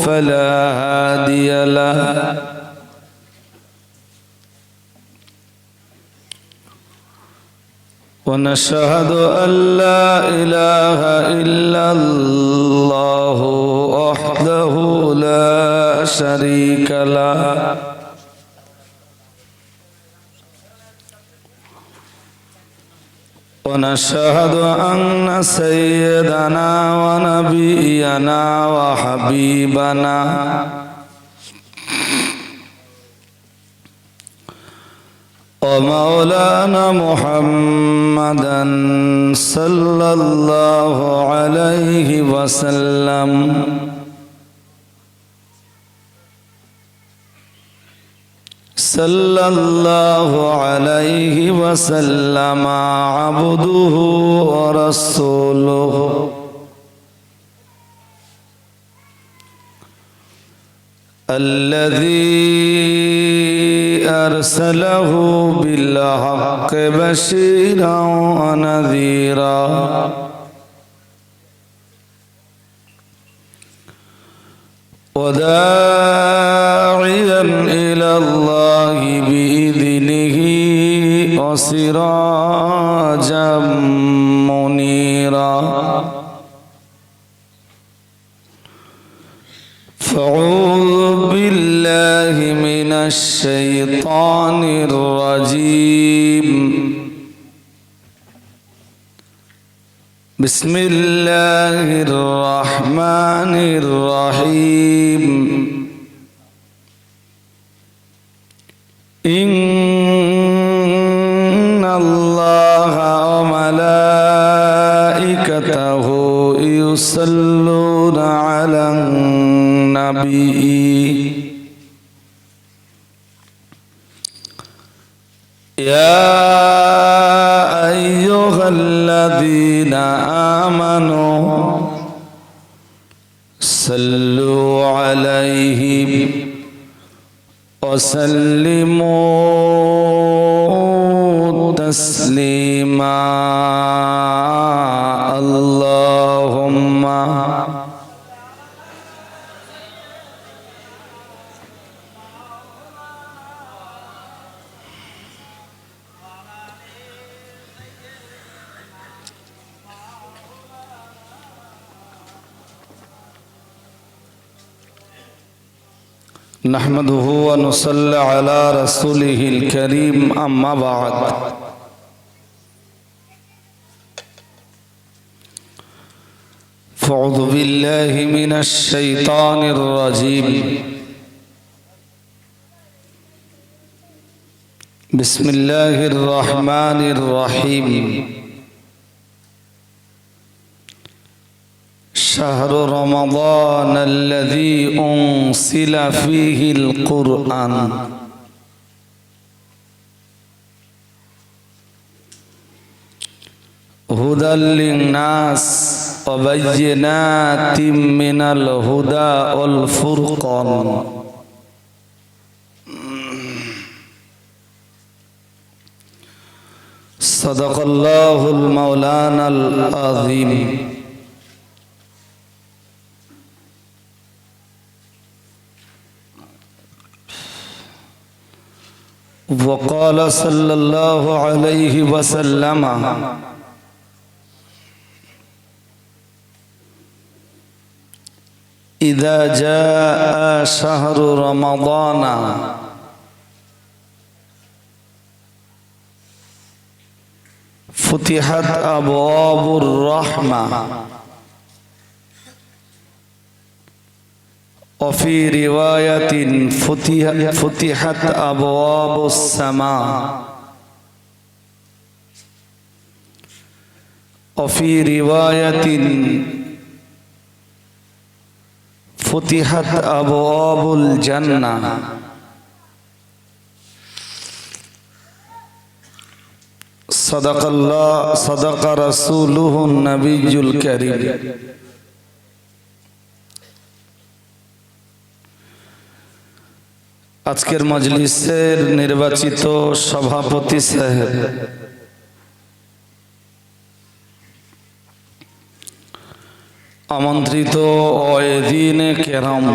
فلا هادي له ونشهد أن لا إله إلا الله وحده لا شريك له ونشهد أن سيدنا ونبينا وحبيبنا ومولانا محمدا صلى الله عليه وسلم صلى الله عليه وسلم عبده ورسوله الذي أرسله بالحق بشيرا ونذيرا وداعيا إلى الله بإذنه وسراجا منيرا فأعوذ بالله من الشيطان الرجيم بسم الله الرحمن الرحيم إن الله وملائكته يصلون على النبي يا أيها الذين آمنوا صلوا عليه وسلموا تسليما اللهم نحمده ونصلي على رسوله الكريم أما بعد فأعوذ بالله من الشيطان الرجيم بسم الله الرحمن الرحيم شهر رمضان الذي أنزل فيه القرآن هدى للناس وبينات من الهدى والفرقان صدق الله المولانا العظيم وقال صلى الله عليه وسلم إذا جاء شهر رمضان فتحت أبواب الرحمة وفي رواية فتحت أبواب السماء وفي رواية فتحت أبواب الجنة صدق الله صدق رسوله النبي الكريم আজকের মজলিসের নির্বাচিত সভাপতি সাহেব, আমন্ত্রিত ওয়াইদিনে কেরাম,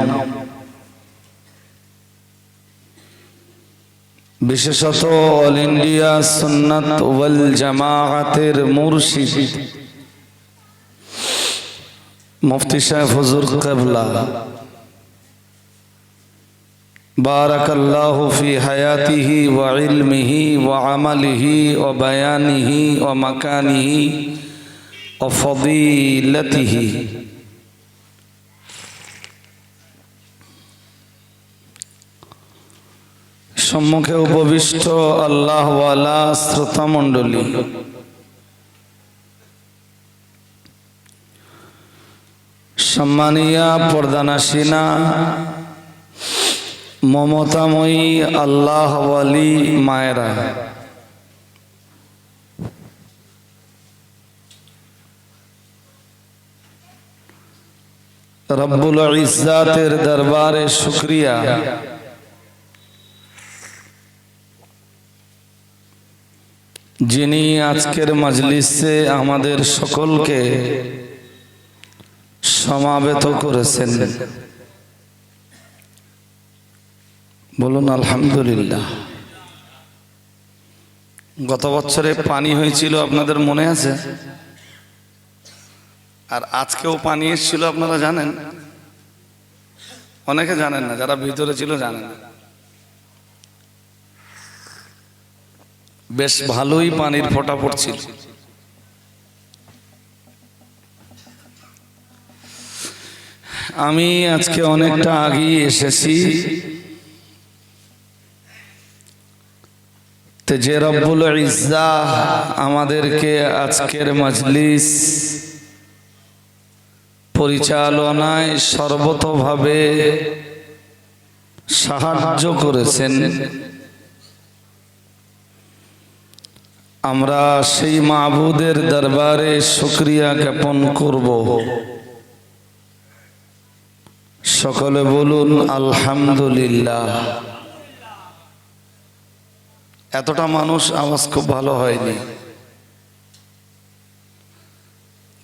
বিশেষত অল ইন্ডিয়া সুন্নাত ওয়াল জামাআতের মুর্শিদ মুফতি সাহেব হুজুর কিবলা বারাকাল্লাহু ফি হায়াতিহি ওয়া ইলমিহি ওয়া আমালিহি ওয়া বায়ানিহি ওয়া মাকানিহি ওয়া ফাদিলাতিহি। সম্মুখে উপবিষ্ট আল্লাহ ওয়ালা শ্রোতা মণ্ডলী, সম্মানিয়া পর্দানাসিনা মমতাময়ী আল্লাহ ওয়ালি মায়েরা, রব্বুল ইজ্জাতের দরবারে শুকরিয়া যিনি আজকের মজলিসে আমাদের সকলকে সমাবেত করেছেন। বলুন আলহামদুলিল্লাহ। গত বছরে পানি হয়েছিল, আপনাদের মনে আছে? আর আজকেও পানি এসেছিল, আপনারা জানেন? অনেকে জানেন না, যারা ভিতরে ছিল জানেন না। বেশ ভালোই পানির ফোঁটা পড়ছিল। আমি আজকে অনেকটা আগেই এসেছি, যে রব্বুল ইজ্জাহ আমাদেরকে আজকের মজলিস পরিচালনায় সর্বতোভাবে সাহায্য করেছেন, আমরা সেই মাবুদের দরবারে শুকরিয়া জ্ঞাপন করব। সকলে বলুন আলহামদুলিল্লাহ। এতটা মানুষ, আওয়াজ খুব ভালো হয়নি।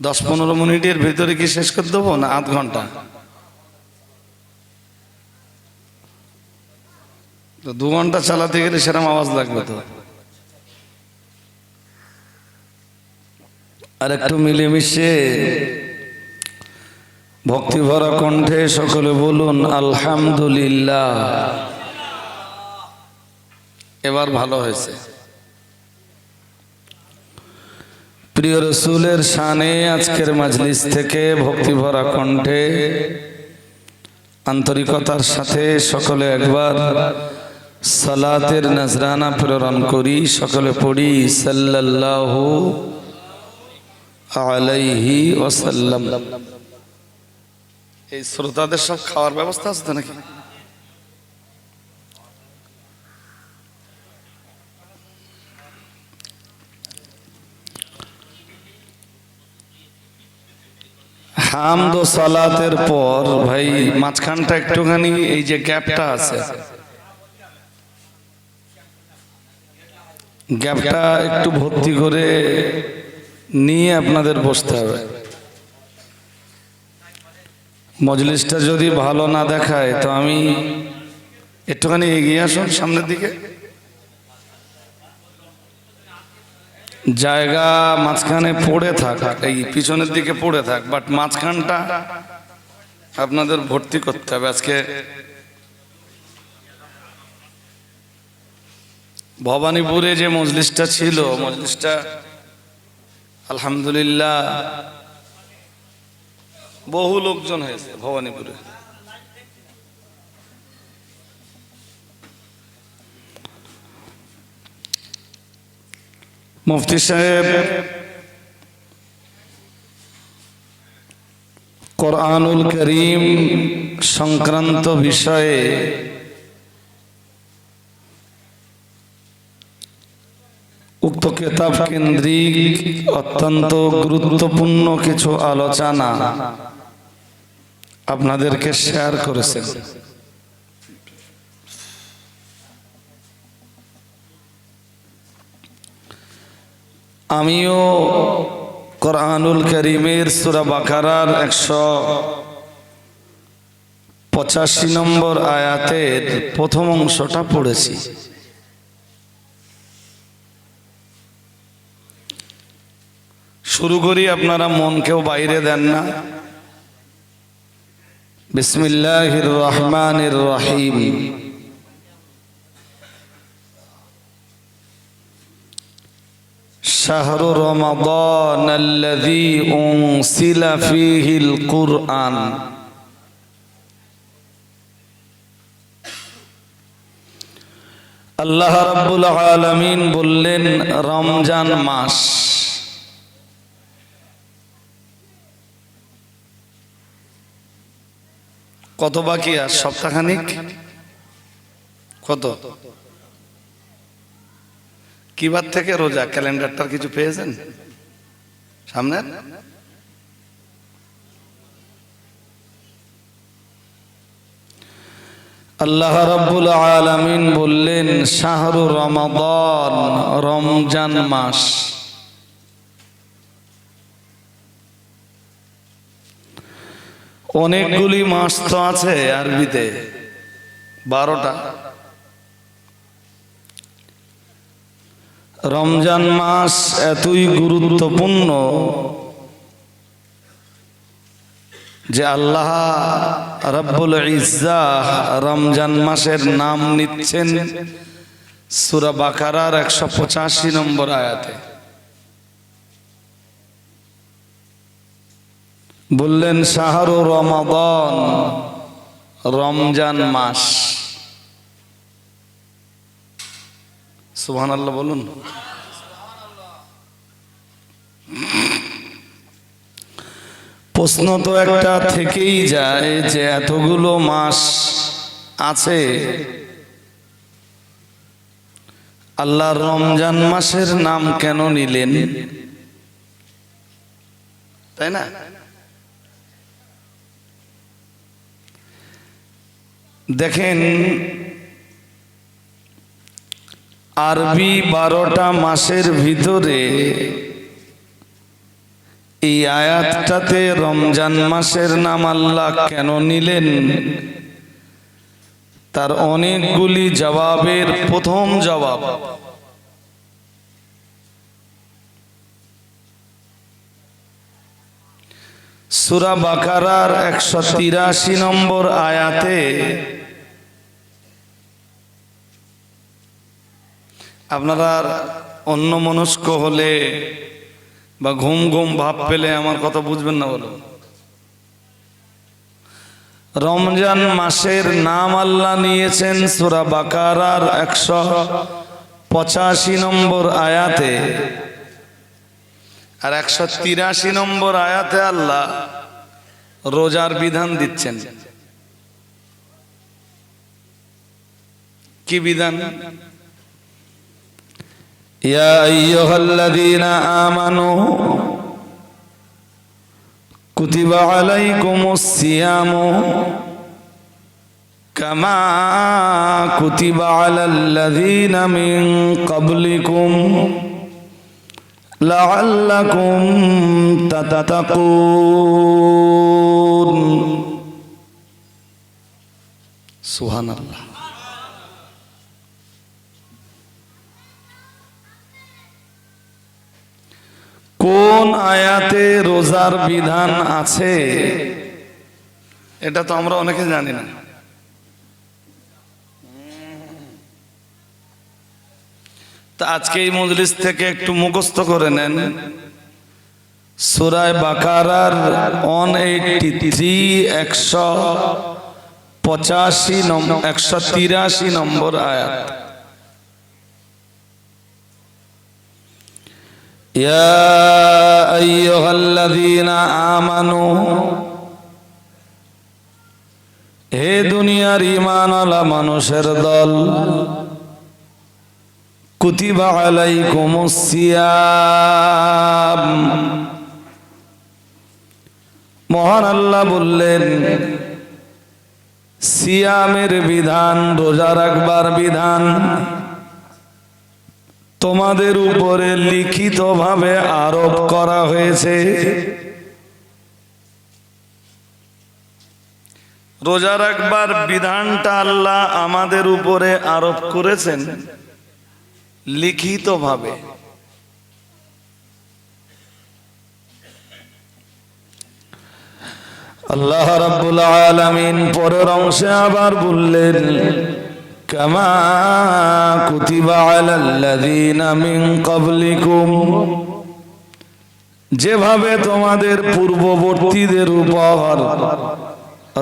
10-15 মিনিটের ভিতরে কি শেষ করে দেবো না আধ ঘন্টা? তো 2 ঘন্টা চালাতে গেলে সেরকম আওয়াজ লাগবে তো। আর একটু মিলেমিশে ভক্তিভরা কণ্ঠে সকলে বলুন আলহামদুলিল্লাহ। এবার ভালো হয়েছে। প্রিয় রাসূলের শানে আজকের মজলিস থেকে ভক্তিভরা কণ্ঠে আন্তরিকতার সাথে সকলে একবার সালাতের নজরানা প্রেরণ করি। সকলে পড়ি সাল্লাল্লাহু আলাইহি ওয়াসাল্লাম। এই শ্রোতাদের সব খাওয়ার ব্যবস্থা আছে তো নাকি? হামদ ও সালাতের পর ভাই মাঝখানটা একটুখানি এই যে গ্যাপটা আছে, গ্যাপটা একটু ভর্তি করে নিয়ে আপনাদের বসতে হবে। মজলিসটা যদি ভালো না দেখায় তো আমি একটুখানি এগিয়ে আসুন সামনের দিকে। জায়গা মাঝখানে পড়ে থাক, এই পিছনের দিকে পড়ে থাক, বাট মাঝখানটা আপনাদের ভর্তি করতে হবে। আজকে ভবানীপুরে যে মজলিসটা ছিল, মজলিসটা আলহামদুলিল্লাহ বহু লোকজন হয়েছে ভবানীপুরে। মুফতি সাহেব কোরআনুল করিম সংক্রান্ত বিষয়ে উক্ত কিতাব কেন্দ্রিক অত্যন্ত গুরুত্বপূর্ণ কিছু আলোচনা আপনাদেরকে শেয়ার করেছেন। আমিও কোরআনুল কারীমের সূরা বাকারার 185 নম্বর আয়াতের প্রথম অংশটা পড়েছি। শুরু করি, আপনারা মনকেও বাইরে দেন না। বিসমিল্লাহির রহমানির রহিম। শাহরু রমাদান আল্লাযী উনসিলা ফীহিল কুরআন। আল্লাহ রাব্বুল আলামিন বললেন রমজান মাস। কত বাকি? আর সপ্তাহখানিক। কত? কি বার থেকে রোজা? ক্যালেন্ডারটার কিছু পেয়েছেন সামনে? আল্লাহ রাব্বুল আলামিন বললেন শাহরু রমাদান, রমজান মাস। অনেকগুলি মাস তো আছে আরবিতে, 12টা। রমজান মাস এতই গুরুত্বপূর্ণ যে আল্লাহ রাব্বুল ইজ্জাহ রমজান মাসের নাম নিচ্ছেন সূরা বাকারার 185 নম্বর আয়াতে। বললেন শাহরু রমাদান, রমজান মাস। সুবহানাল্লাহ বলুন। প্রশ্ন তো একটা থেকেই যায় যে এতগুলো মাস আছে, আল্লাহ রমজান মাসের নাম কেন নিলেন? তাই না? দেখেন, আরবি 12টা মাসের ভিতরে এই আয়াতটাতে রমজান মাসের নাম আল্লাহ কেন নিলেন, তার অনেকগুলি জবাবের প্রথম জবাব সূরা বাকারার 183 নম্বর আয়াতে। আপনারা অন্য মনস্ক হলে বা ঘুম ঘুম ভাব পেলে আমার কথা বুঝবেন না। বলো, রমজান মাসের নাম আল্লাহ নিয়েছেন সূরা বাকারার 185 নম্বর আয়াতে, আর 183 নম্বর আয়াতে আল্লাহ রোজার বিধান দিচ্ছেন। কি বিধান? ইয়া আইয়ুহাল্লাযীনা আমানু কুতিবা আলাইকুমুস সিয়ামু কামা কুতিবা আলাল্লাযীনা মিন ক্বাবলিকুম লাআল্লাকুম তাত্তাকুন। সুবহানাল্লাহ। কোন আয়াতে রোজার বিধান আছে এটা তো আমরা অনেকে জানি না। তা আজকে এই মজলিস থেকে একটু মুখস্থ করে নেন সূরা বাকারার 183 নম্বর আয়াত। ইয়া আইয়ুহাল্লাযীনা আমানু, হে দুনিয়ার ঈমানওয়ালা মানুষের দল, কুতিবা আলাইকুমুস সিয়াম, মহান আল্লাহ বললেন সিয়ামের বিধান, রোজা রাখবার বিধান। তোমাদের উপরে লিখিতভাবে আরোপ করা হয়েছে। রোজা রাখবার বিধানটা আল্লাহ আমাদের উপরে আরোপ করেছেন লিখিতভাবে। আল্লাহ রাব্বুল আলামিন পরের অংশে আবার বললেন, কামা কুতিবা আলাল্লাযীনা মিন ক্বাবলিকুম, যেভাবে তোমাদের পূর্ববর্তীদের উপর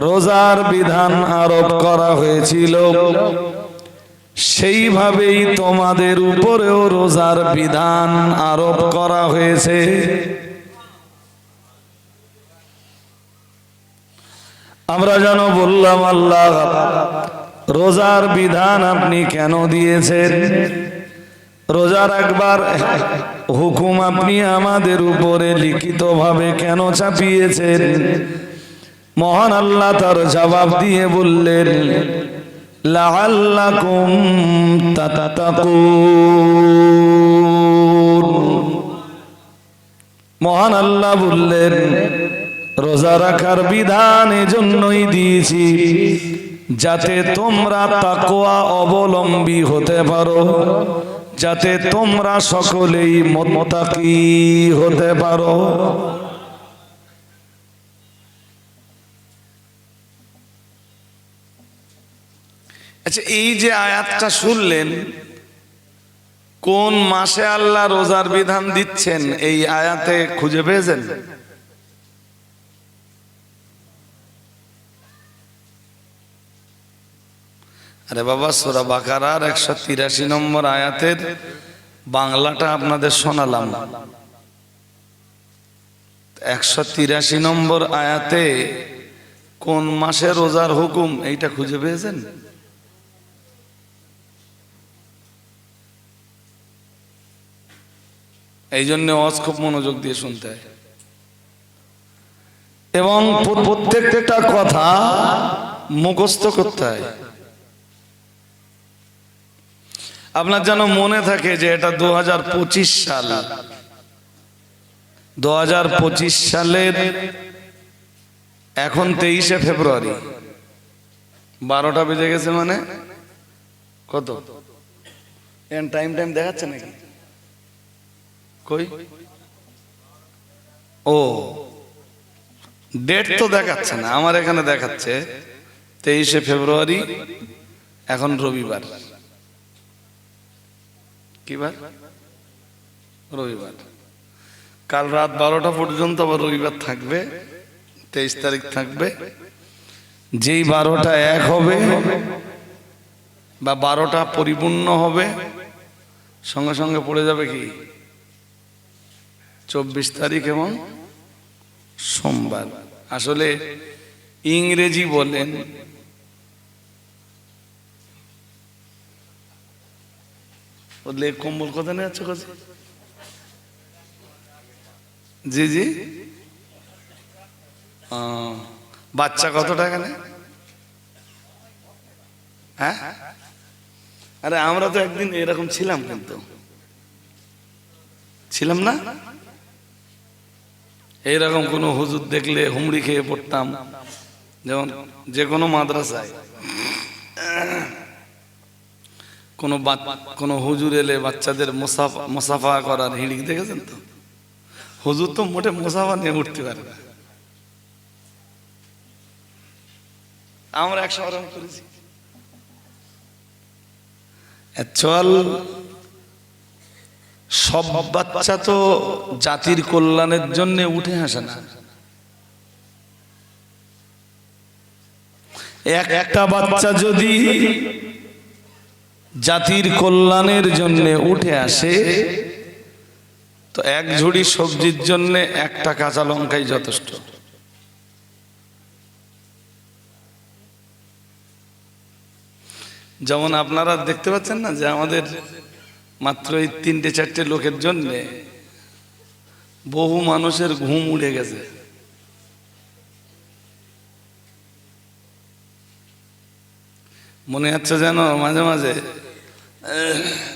রোজার বিধান আরোপ করা হয়েছিল, সেইভাবেই তোমাদের উপরেও রোজার বিধান আরোপ করা হয়েছে। আমরা যেন বললাম, আল্লাহ রোজার বিধান আপনি কেন দিয়েছেন? রোজা রাখবার হুকুম আপনি আমাদের উপরে লিখিতভাবে কেন চাপিয়েছেন? মহান আল্লাহ তার জবাব দিয়ে বললেন, লাআল্লাকুম তাত্তাকুন। মহান আল্লাহ বললেন, রোজা রাখার বিধান এজন্যই দিয়েছি যাতে তোমরা তাকওয়া অবলম্বী হতে পারো, যাতে তোমরা সকলেই মুত্তাকি হতে পারো। আচ্ছা, এই যে আয়াতটা শুনলেন, কোন মাসে আল্লাহ রোজার বিধান দিচ্ছেন এই আয়াতে খুঁজে পেয়েছেন? আরে বাবা, সূরা বাকারার 183 নম্বর আয়াতের বাংলাটা আপনাদের শোনালাম। 183 নম্বর আয়াতে কোন মাসে রোজার হুকুম এইটা খুঁজে পেয়েছেন? এই জন্য ওয়াজ খুব মনোযোগ দিয়ে শুনতে হয় এবং প্রত্যেকটা কথা মুখস্থ করতে হয়। আপনার যেন মনে থাকে যে এটা 2025 সাল। 2025 সালের এখন 23শে ফেব্রুয়ারি, 12টা বেজে গেছে। মানে কত টাইম দেখাচ্ছে নাকি? কই, ও ডেট তো দেখাচ্ছে না, আমার এখানে দেখাচ্ছে 23শে ফেব্রুয়ারি। এখন রবিবার। কি বার? রবিবার। কাল রাত 12টা পর্যন্ত আবার রবিবার থাকবে, 23 তারিখ থাকবে। যেই 12টা 1 হবে বা 12টা পরিপূর্ণ হবে, সঙ্গে সঙ্গে পড়ে যাবে কি 24 তারিখ এবং সোমবার। আসলে ইংরেজি বলেন, বললে কম্বল কথা নিয়ে যাচ্ছ কাছে? জি জি, বাচ্চা কত টাকা নেয়? হ্যাঁ, আরে আমরা তো একদিন এরকম ছিলাম, কিন্তু ছিলাম না? এইরকম কোন হুজুর দেখলে হুমড়ি খেয়ে পড়তাম। যেমন যে কোনো মাদ্রাসায় কোনো হুজুর এলে বাচ্চাদের মুসাফা করার হিড়িক দেখেছেন তো? হুজুর তো মোটে মুসাফা নিয়ে উঠতে পারে না। আমরা 100 রান করেছি। চল, সব বাচ্চা তো জাতির কল্যাণের জন্য উঠে আসে না। একটা বাচ্চা যদি জাতির কল্যাণের জন্য উঠে আসে, তো এক ঝুড়ি সবজির জন্য একটা কাঁচা লঙ্কাই যথেষ্ট। যেমন আপনারা দেখতে পাচ্ছেন না যে আমাদের মাত্র এই 3-4টে লোকের জন্য বহু মানুষের ঘুম উড়ে গেছে। মনে হচ্ছে যেন মাঝে মাঝে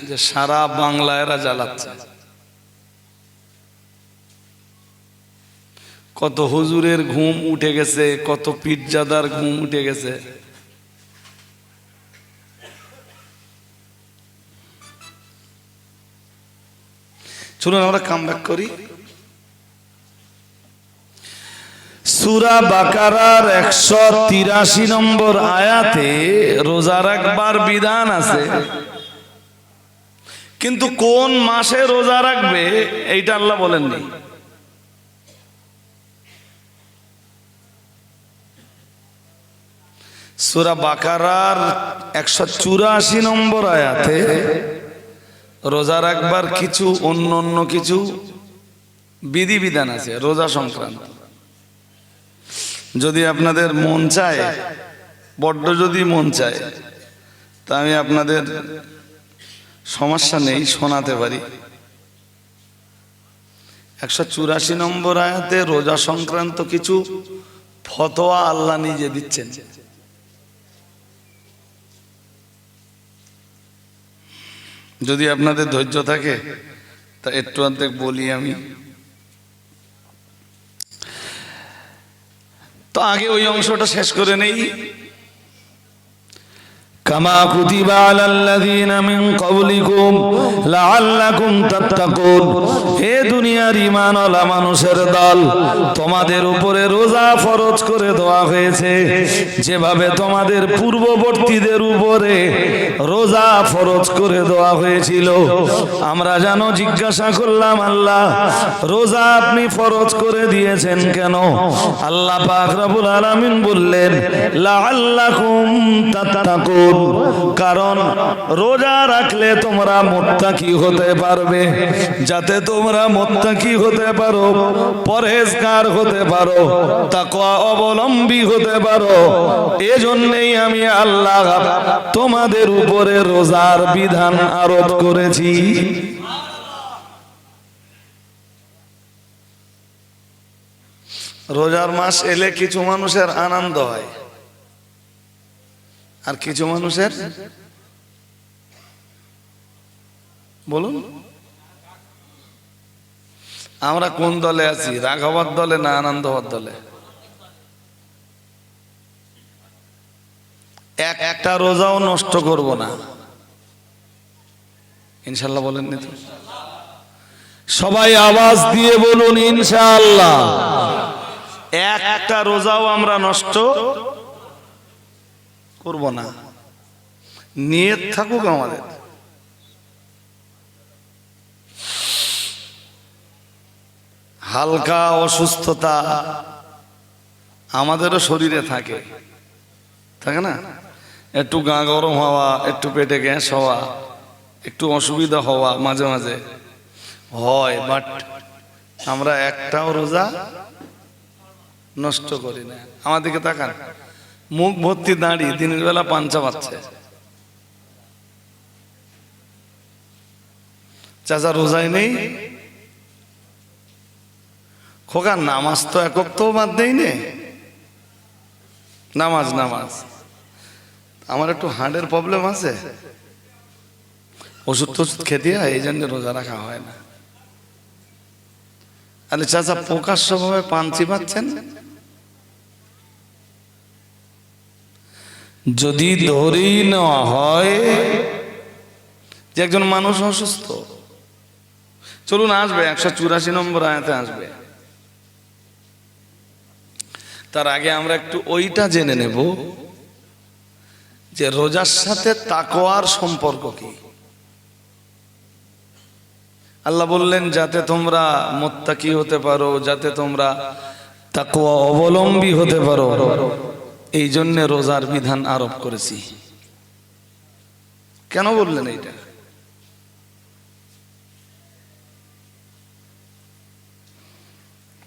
যে সারা বাংলা এরা জ্বালাচ্ছে। কত হুজুরের ঘুম উঠে গেছে, কত পীরজাদার ঘুম উঠে গেছে। চলুন আমরা কামব্যাক করি। সূরা বাকারার 183 নম্বর আয়াতে রোজা রাখবার বিধান আছে, কিন্তু কোন মাসে রোজা রাখবে এইটা আল্লাহ বলেননি। সূরা বাকারার 184 নম্বর আয়াতে রোজা রাখবার কিছু অন্য কিছু বিধিবিধান আছে রোজা সংক্রান্ত। যদি আপনাদের মন চায়, বড্ড যদি মন চায়, তা আমি আপনাদের সমস্যা নেই শোনাতে পারি। 184 নম্বর আয়াতে রোজা সংক্রান্ত কিছু ফতোয়া আল্লাহ নিজে দিচ্ছেন। যদি আপনাদের ধৈর্য থাকে তা একটু অর্ধেক বলি আমি। তো আগে ওই অংশটা শেষ করে নেই। কামা কুতিবা আলাল্লাযীনা মিন ক্বাবলিকুম লাআল্লাকুম তাত্তাকুন। হে দুনিয়ার ঈমানওয়ালা মানুষের দল, তোমাদের উপরে রোজা ফরজ করে দেওয়া হয়েছে যেভাবে তোমাদের পূর্ববর্তীদের উপরে রোজা ফরজ করে দেওয়া হয়েছিল। আমরা যেন জিজ্ঞাসা করলাম, আল্লাহ রোজা আপনি ফরজ করে দিয়েছেন কেন? আল্লাহ পাক রব্বুল আলামিন বললেন লাআল্লাকুম তাত্তাকুন, কারণ রোজা রাখলে তোমরা মুত্তাকি হতে পারবে, যাতে তোমরা মুত্তাকি হতে পারো, পরহেজগার হতে পারো, তাকওয়া অবলম্বী হতে পারো। এজন্যই আমি আল্লাহ তোমাদের উপরে রোজার বিধান আরোপ করেছি। রোজার মাস এলে কিছু মানুষের আনন্দ হয়, আর কিছু মানুষের বলুন আমরা কোন দলে আছি, রাগ হওয়ার দলে না আনন্দ হওয়ার দলে? একটা রোজাও নষ্ট করব না ইনশাআল্লাহ, বলেন নি তো? সবাই আওয়াজ দিয়ে বলুন ইনশাআল্লাহ। একটা রোজাও আমরা নষ্ট করব না, নিয়ত থাকুক আমাদের। হালকা অসুস্থতা আমাদেরও শরীরে থাকে, থাকে না? একটু গা গরম হওয়া, একটু পেটে গ্যাস হওয়া, একটু অসুবিধা হওয়া মাঝে মাঝে হয়, বাট আমরা একটাও রোজা নষ্ট করি না। আমাদেরকে তাকান, মুখ ভর্তি দাঁড়ি, দিনের বেলা পাঞ্চা পাচ্ছে। চাচা রোজাই নেই, খোকা নামাজ তো একক তো বাদ দেই নে, নামাজ নামাজ। আমার একটু হার্টের প্রবলেম আছে, ওষুধ টষুধ খেতে হয়, এই জন্য রোজা রাখা হয় না। আরে চাচা প্রকাশ্যভাবে পাঞ্চি পাচ্ছেন, যদি ধরেই নেওয়া হয় যে একজন মানুষ অসুস্থ, চলুন আসবে 184 নম্বর আয়াতে আসবে। তার আগে আমরা একটু ওইটা জেনে নেব যে রোজার সাথে তাকওয়ার সম্পর্ক কি। আল্লাহ বললেন যাতে তোমরা মুত্তাকি হতে পারো, যাতে তোমরা তাকওয়া অবলম্বী হতে পারো, এই জন্য রোজার বিধান আরোপ করেছি। কেন বললেন এইটা?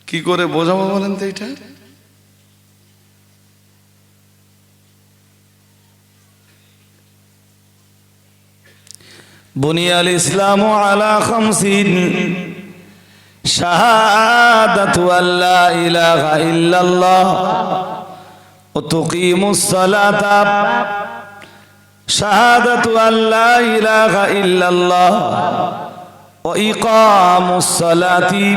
কি করে বোঝাবো বলেন তো এইটা? বুনিয়াল ইসলামু আলা খামসিন শাহাদাতু আল্লা ইলাহা ইল্লাল্লাহ ওয়া তুকিমুস সালাতা শাহাদাতু আল্লা ইলাহা ইল্লাল্লাহ ওয়া ইকামুস সালাতি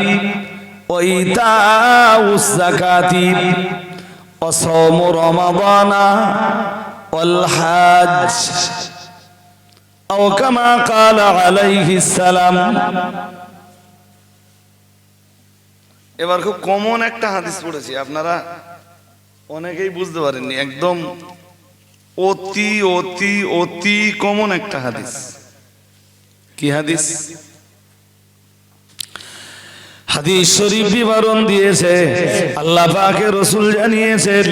ওয়া ইতাউস যাকাতি ওয়া সাওমু রমাদানা ওয়াল হজ আও কামা ক্বালা আলাইহিস সালাম। এবার খুব কমন একটা হাদিস পড়েছি, আপনারা অনেকেই বুঝতে পারেননি, একদম অতি অতি অতি কমন একটা হাদিস। কি হাদিস? হাদিস শরীফ বিবরণ দিয়েছে, আল্লাহ পাকের রাসূল জানিয়েছেন,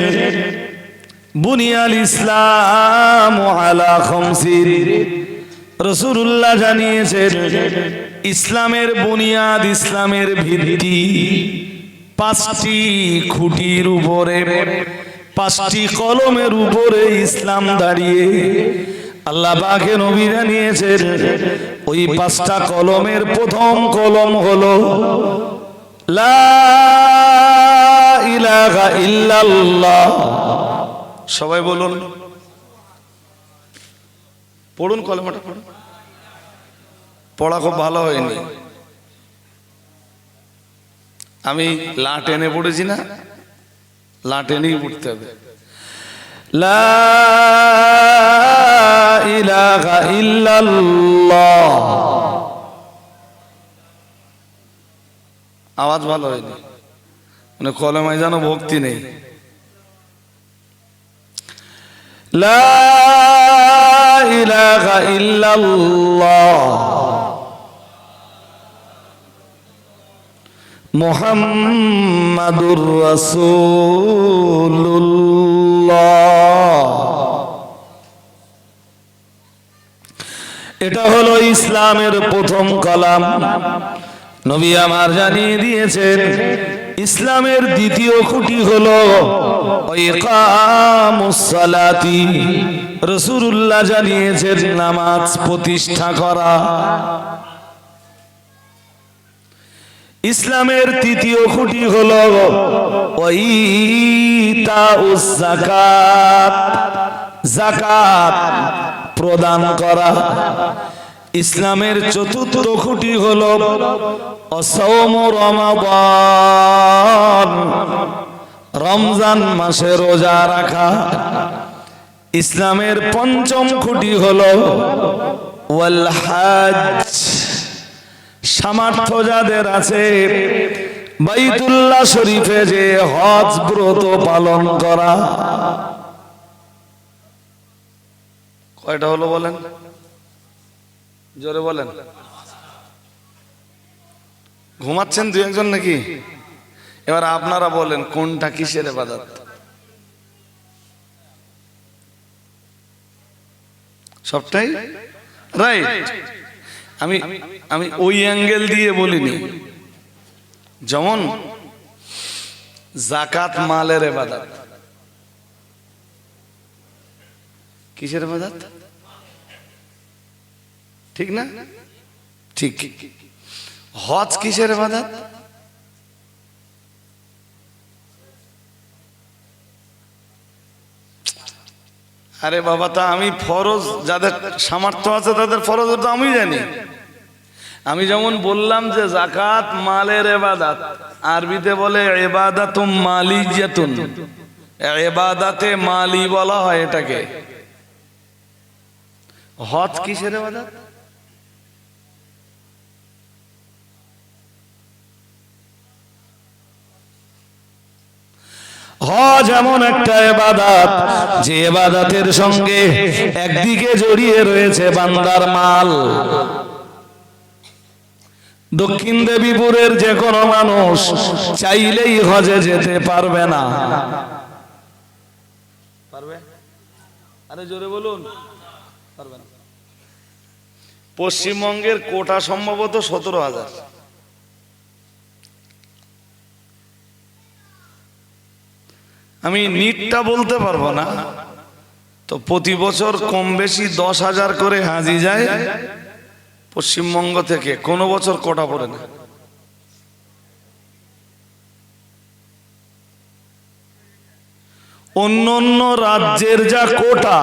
বুনিয়াল ইসলাম আলা খামসিন। রাসূলুল্লাহ জানিয়েছেন, ইসলামের বুনিয়াদ, ইসলামের ভিত্তি পাঁচটি খুঁটির উপরে, পাঁচটি কলমের উপরে ইসলাম দাঁড়িয়ে। আল্লাহ পাকে নবী জানিয়েছেন, ওই পাঁচটা কলমের প্রথম কলম হলো লা ইলাহা ইল্লাল্লাহ। সবাই বলুন, পড়ুন কলমাটা, পড়ুন। পড়া খুব ভালো হয়নি, আমি লা টেনে পড়েছি না, লা টেনেই পড়তে হবে। লা ইলাহা ইল্লাল্লাহ। আওয়াজ ভালো হয়নি, মানে কলমায় যেন ভক্তি নেই। লা ইলাহা ইল্লাল্লাহ মুহাম্মাদুর রাসূলুল্লাহ। এটা হলো ইসলামের প্রথম কলাম। নবী আমার জানিয়ে দিয়েছেন, ইসলামের দ্বিতীয় খুঁটি হলো ইকামুস সালাতি। রাসূলুল্লাহ জানিয়েছেন, নামাজ প্রতিষ্ঠা করা। ইসলামের তৃতীয় খুঁটি হলো ইতাউস যাকাত, যাকাত প্রদান করা। ইসলামের চতুর্থ খুঁটি হলো সাওমু রমাদান, রমজান মাসে রোজা রাখা। ইসলামের পঞ্চম খুঁটি হলো ওয়াল হজ, সামর্থ্য যাদের আছে বাইতুল্লাহ শরীফে যে হজ ব্রত পালন করা। কয়টা হলো বলেন, জোরে বলেন। ঘুমাচ্ছেন দুই একজন নাকি? এবার আপনারা বলেন, কোনটা কিসের ইবাদত? সবটাই রাইট। আমি আমি ওই অ্যাঙ্গেল দিয়ে বলিনি। যেমন যাকাত মালের ইবাদত, কিসের ইবাদত? ঠিক না? ঠিক। হজ কিসের ইবাদত? আরে বাবা, তা আমি ফরজ, যাদের সামর্থ্য আছে তাদের ফরজ তো আমি জানি। আমি যেমন বললাম যে যাকাত মালের ইবাদত, আরবিতে বলে ইবাদাতুম মালিয়াতুন, ইবাদাতে মালি বলা হয় এটাকে। হজ কিসের ইবাদত? হজ এমন একটা ইবাদত যে ইবাদতের সঙ্গে একদিকে জড়িয়ে রয়েছে বান্দার মাল। দক্ষিণ দেবীপুরের যে কোনো মানুষ চাইলেই হজে যেতে পারবে না। পারবে? আরে জোরে বলুন, পারবে না। পশ্চিমবঙ্গের কোটা সম্ভবত 17,000। আমি নিটটা বলতে পারবো না, তো প্রতি বছর কম বেশি 10,000 করে হাজি যায় পশ্চিমবঙ্গ থেকে, কোনো বছর কোটা পড়ে না। অন্য অন্য রাজ্যের যা কোটা,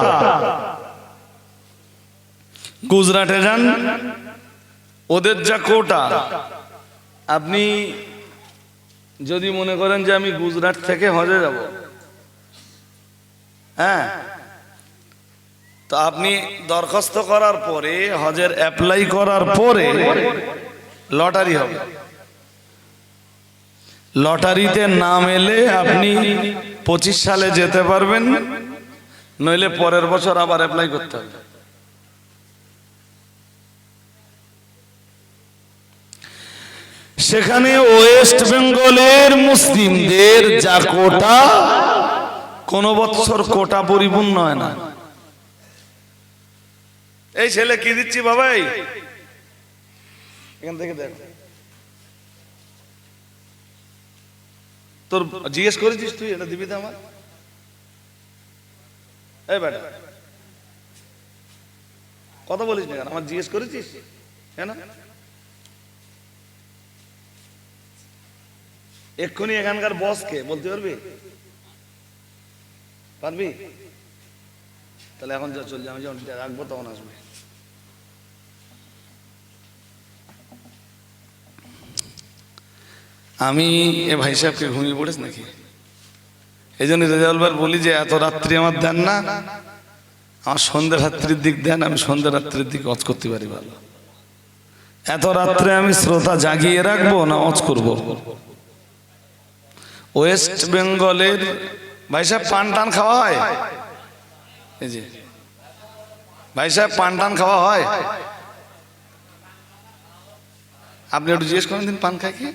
গুজরাটে যান, ওদের যা কোটা, আপনি যদি মনে করেন যে আমি গুজরাট থেকে হজে যাব, হ্যাঁ, তো আপনি দরখাস্ত করার পরে, হজের অ্যাপ্লাই করার পরে লটারি হবে। লটারিতে নাম এলে আপনি 25 সালে যেতে পারবেন, নইলে পরের বছর আবার অ্যাপ্লাই করতে হবে। সেখানে ওয়েস্ট বেঙ্গলের মুসলিমদের যা কোটা, কোন বছর কোটা পরিপূর্ণ হয় না। এই ছেলে কি দিচ্ছি বাবাই, এখান থেকে দেখ, তোর জিজ্ঞেস করেছিস তুই এটা দিবি তো আমার? এই বেটা কথা বলিস না কেন, আমার জিজ্ঞেস করেছিস কেন? এক্ষুনি এখানকার বসকে বলতে পারবি? পারবি? তাহলে এখন যা, চল, আমি যখন রাখবো তখন আসবে। আমি এ ভাই সাহেবকে ঘুমিয়ে পড়েছ নাকি? এই জন্য রেজাউল ভাই বলি যে এত রাত্রি আমার দেন না, আমার সন্ধ্যা রাত্রির দিক দেন, আমি সন্ধ্যা রাত্রির দিক অজ করতে পারি ভালো। এত রাত্রে আমি শ্রোতা জাগিয়ে রাখবো না অজ করব? ওয়েস্ট বেঙ্গলের ভাই সাহেব পান টান খাওয়া হয়? এই যে ভাই সাহেব পান টান খাওয়া হয়? আপনি একটু জিজ্ঞেস করেন দিন, পান খায় কি?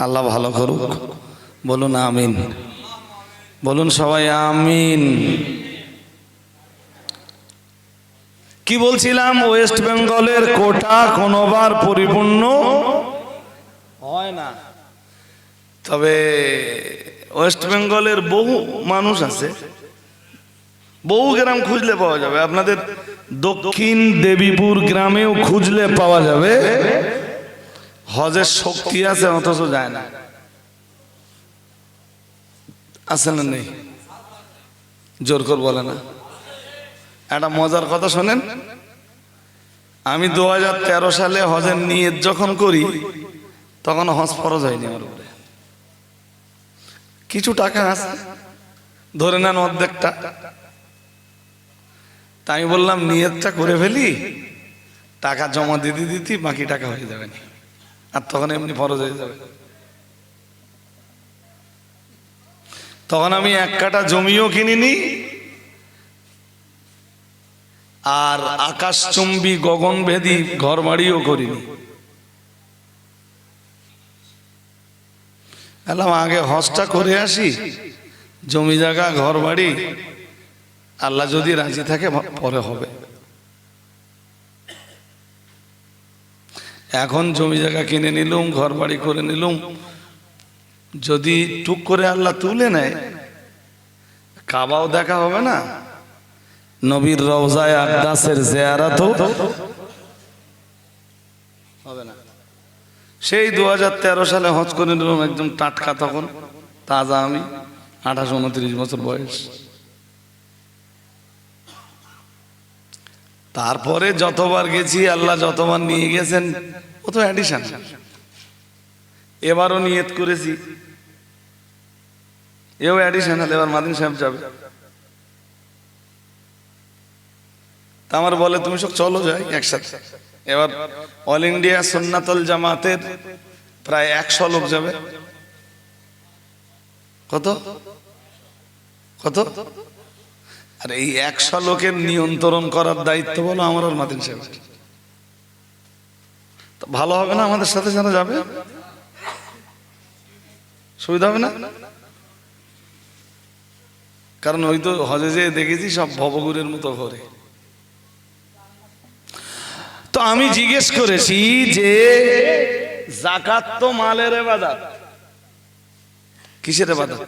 আল্লাহ ভালো করুক, বলুন আমিন, বলুন সবাই আমিন। কি বলছিলাম, ওয়েস্ট বেঙ্গলের কোটা কোনোবার পরিপূর্ণ হয় না। তবে ওয়েস্ট বেঙ্গলের বহু মানুষ আছে, বহু গ্রাম খুঁজলে পাওয়া যাবে, আপনাদের দক্ষিণ দেবীপুর গ্রামেও খুঁজলে পাওয়া যাবে, হজের শক্তি আছে অথচ যায় না। আছে না নেই? জোর করে বলে না। একটা মজার কথা শোনেন, আমি 2013 সালে হজের নিয়ত যখন করি তখন হজ ফরজ হয়নি আমার উপরে। কিছু টাকা আছে, ধরে নেন অর্ধেকটা, তাই আমি বললাম নিয়তটা করে ফেলি, টাকা জমা দিতে দিতে বাকি টাকা হয়ে যাবে না, আর তখন এমনি ফরজ হয়ে যাবে। তখন আমি 1 কাঠা জমিও কিনিনি, আর আকাশচুম্বী গগনভেদী ঘর বাড়িও করিনি। বললাম আগে হজটা করে আসি, জমি জায়গা ঘর বাড়ি আল্লাহ যদি রাজি থাকে পরে হবে। এখন জমি জায়গা কিনে নিলুম, ঘর বাড়ি করে নিলুম, যদি টুক করে আল্লাহ তুলে নেয়, কাবাও দেখা হবে না, নবীর রওজায়ে আকদাসের জিয়ারতও হবে না। সেই 2013 সালে হজ করে নিলাম, একদম টাটকা, তখন তাজা, আমি 28-29 বছর বয়স। তারপরে যতবার গেছি, আল্লাহ যতবার নিয়ে গেছেন, ও তো অ্যাডিশন। এবারও নিয়ত করেছি, এও অ্যাডিশনাল, এবার মাদিন সাহেব যাবে। তা আমার বলে তুমি সব চলো যাই একসাথে। এবার অল ইন্ডিয়া সুন্নাতুল জামাতের প্রায় 100 লোক যাবে। কত কত? আর এই 100 লোকের নিয়ন্ত্রণ করার দায়িত্ব বলো আমার আর মাদিন সাহেব। ভালো হবে না আমাদের সাথে যারা যাবে? সুবিধা হবে না? কারণ ওই তো হজে যেয়ে দেখেছি সব ভবগুরের মতো ঘরে। তো আমি জিজ্ঞেস করেছি যে যাকাত তো মালের ইবাদত, কিসের ইবাদত?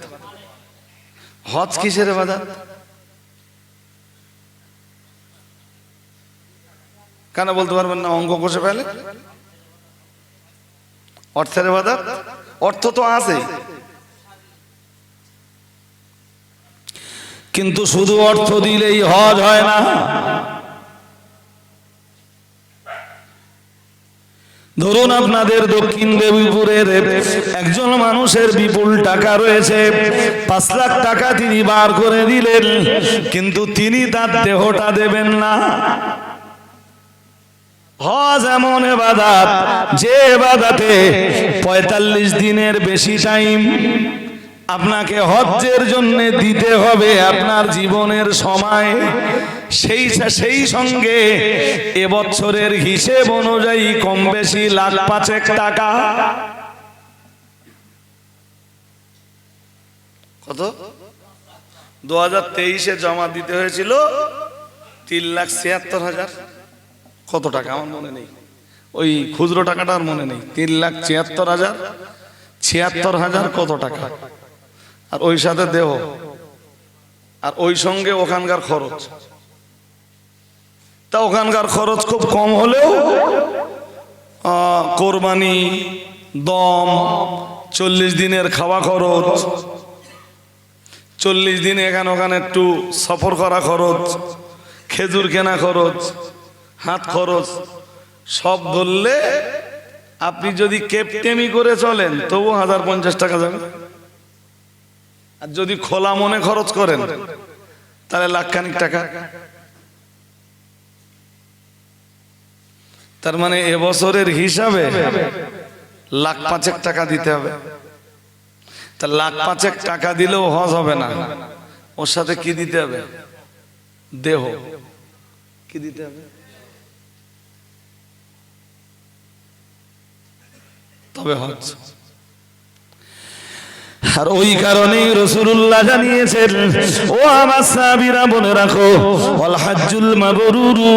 হজ কিসের ইবাদত? কেন বলতে পারবেন না? অঙ্ক কষে ফেলে। অর্থের ইবাদত, অর্থ তো আছে, কিন্তু শুধু অর্থ দিলেই হজ হয় না। ধরুন আপনাদের দক্ষিণ দেবীপুরের একজন মানুষের বিপুল টাকা রয়েছে, 5 লাখ টাকা তিনি বার করে দিলেন, কিন্তু তিনি তার দেহটা দেবেন না। হজ এমন ইবাদত যে ইবাদতে 45 দিনের বেশি টাইম আপনাকে হজ্জের জন্য দিতে হবে আপনার জীবনের সময়। সেই সঙ্গে এবছরের হিসেব অনুযায়ী কম বেশি লাখ 5 টাকা। কত? 2023-এ জমা দিতে হয়েছিল 3,76,000। কত টাকা আমার মনে নেই, ওই খুচরো টাকাটা আর মনে নেই। 3,76,000, 76,000 কত টাকা, আর ওই সাথে দেহ, আর ওই সঙ্গে ওখানকার খরচ। তা ওখানকার খরচ খুব কম হলেও কোরবানি, দম, 40 দিনের খাওয়া খরচ, 40 দিন এখানে ওখানে একটু সফর করা খরচ, খেজুর কেনা খরচ, হাত খরচ সব ধরলে আপনি যদি কেপটেমি করে চলেন তবু 1,050 টাকা যাবে। আর যদি খোলা মনে খরচ করেন তাহলে লাখখানিক টাকা। তার মানে এবছরের হিসাবে লাখ 5 টাকা দিতে হবে। তা লাখ 5 টাকা দিলেও হজ হবে না, ওর সাথে কি দিতে হবে? দেহ। কি দিতে হবে? তবে হজ। আর ওই কারণেই রাসূলুল্লাহ জানিয়েছেন, ও আমার সাহাবীরা বলে রাখো, ওয়াল হজ্জুল মাবরুরু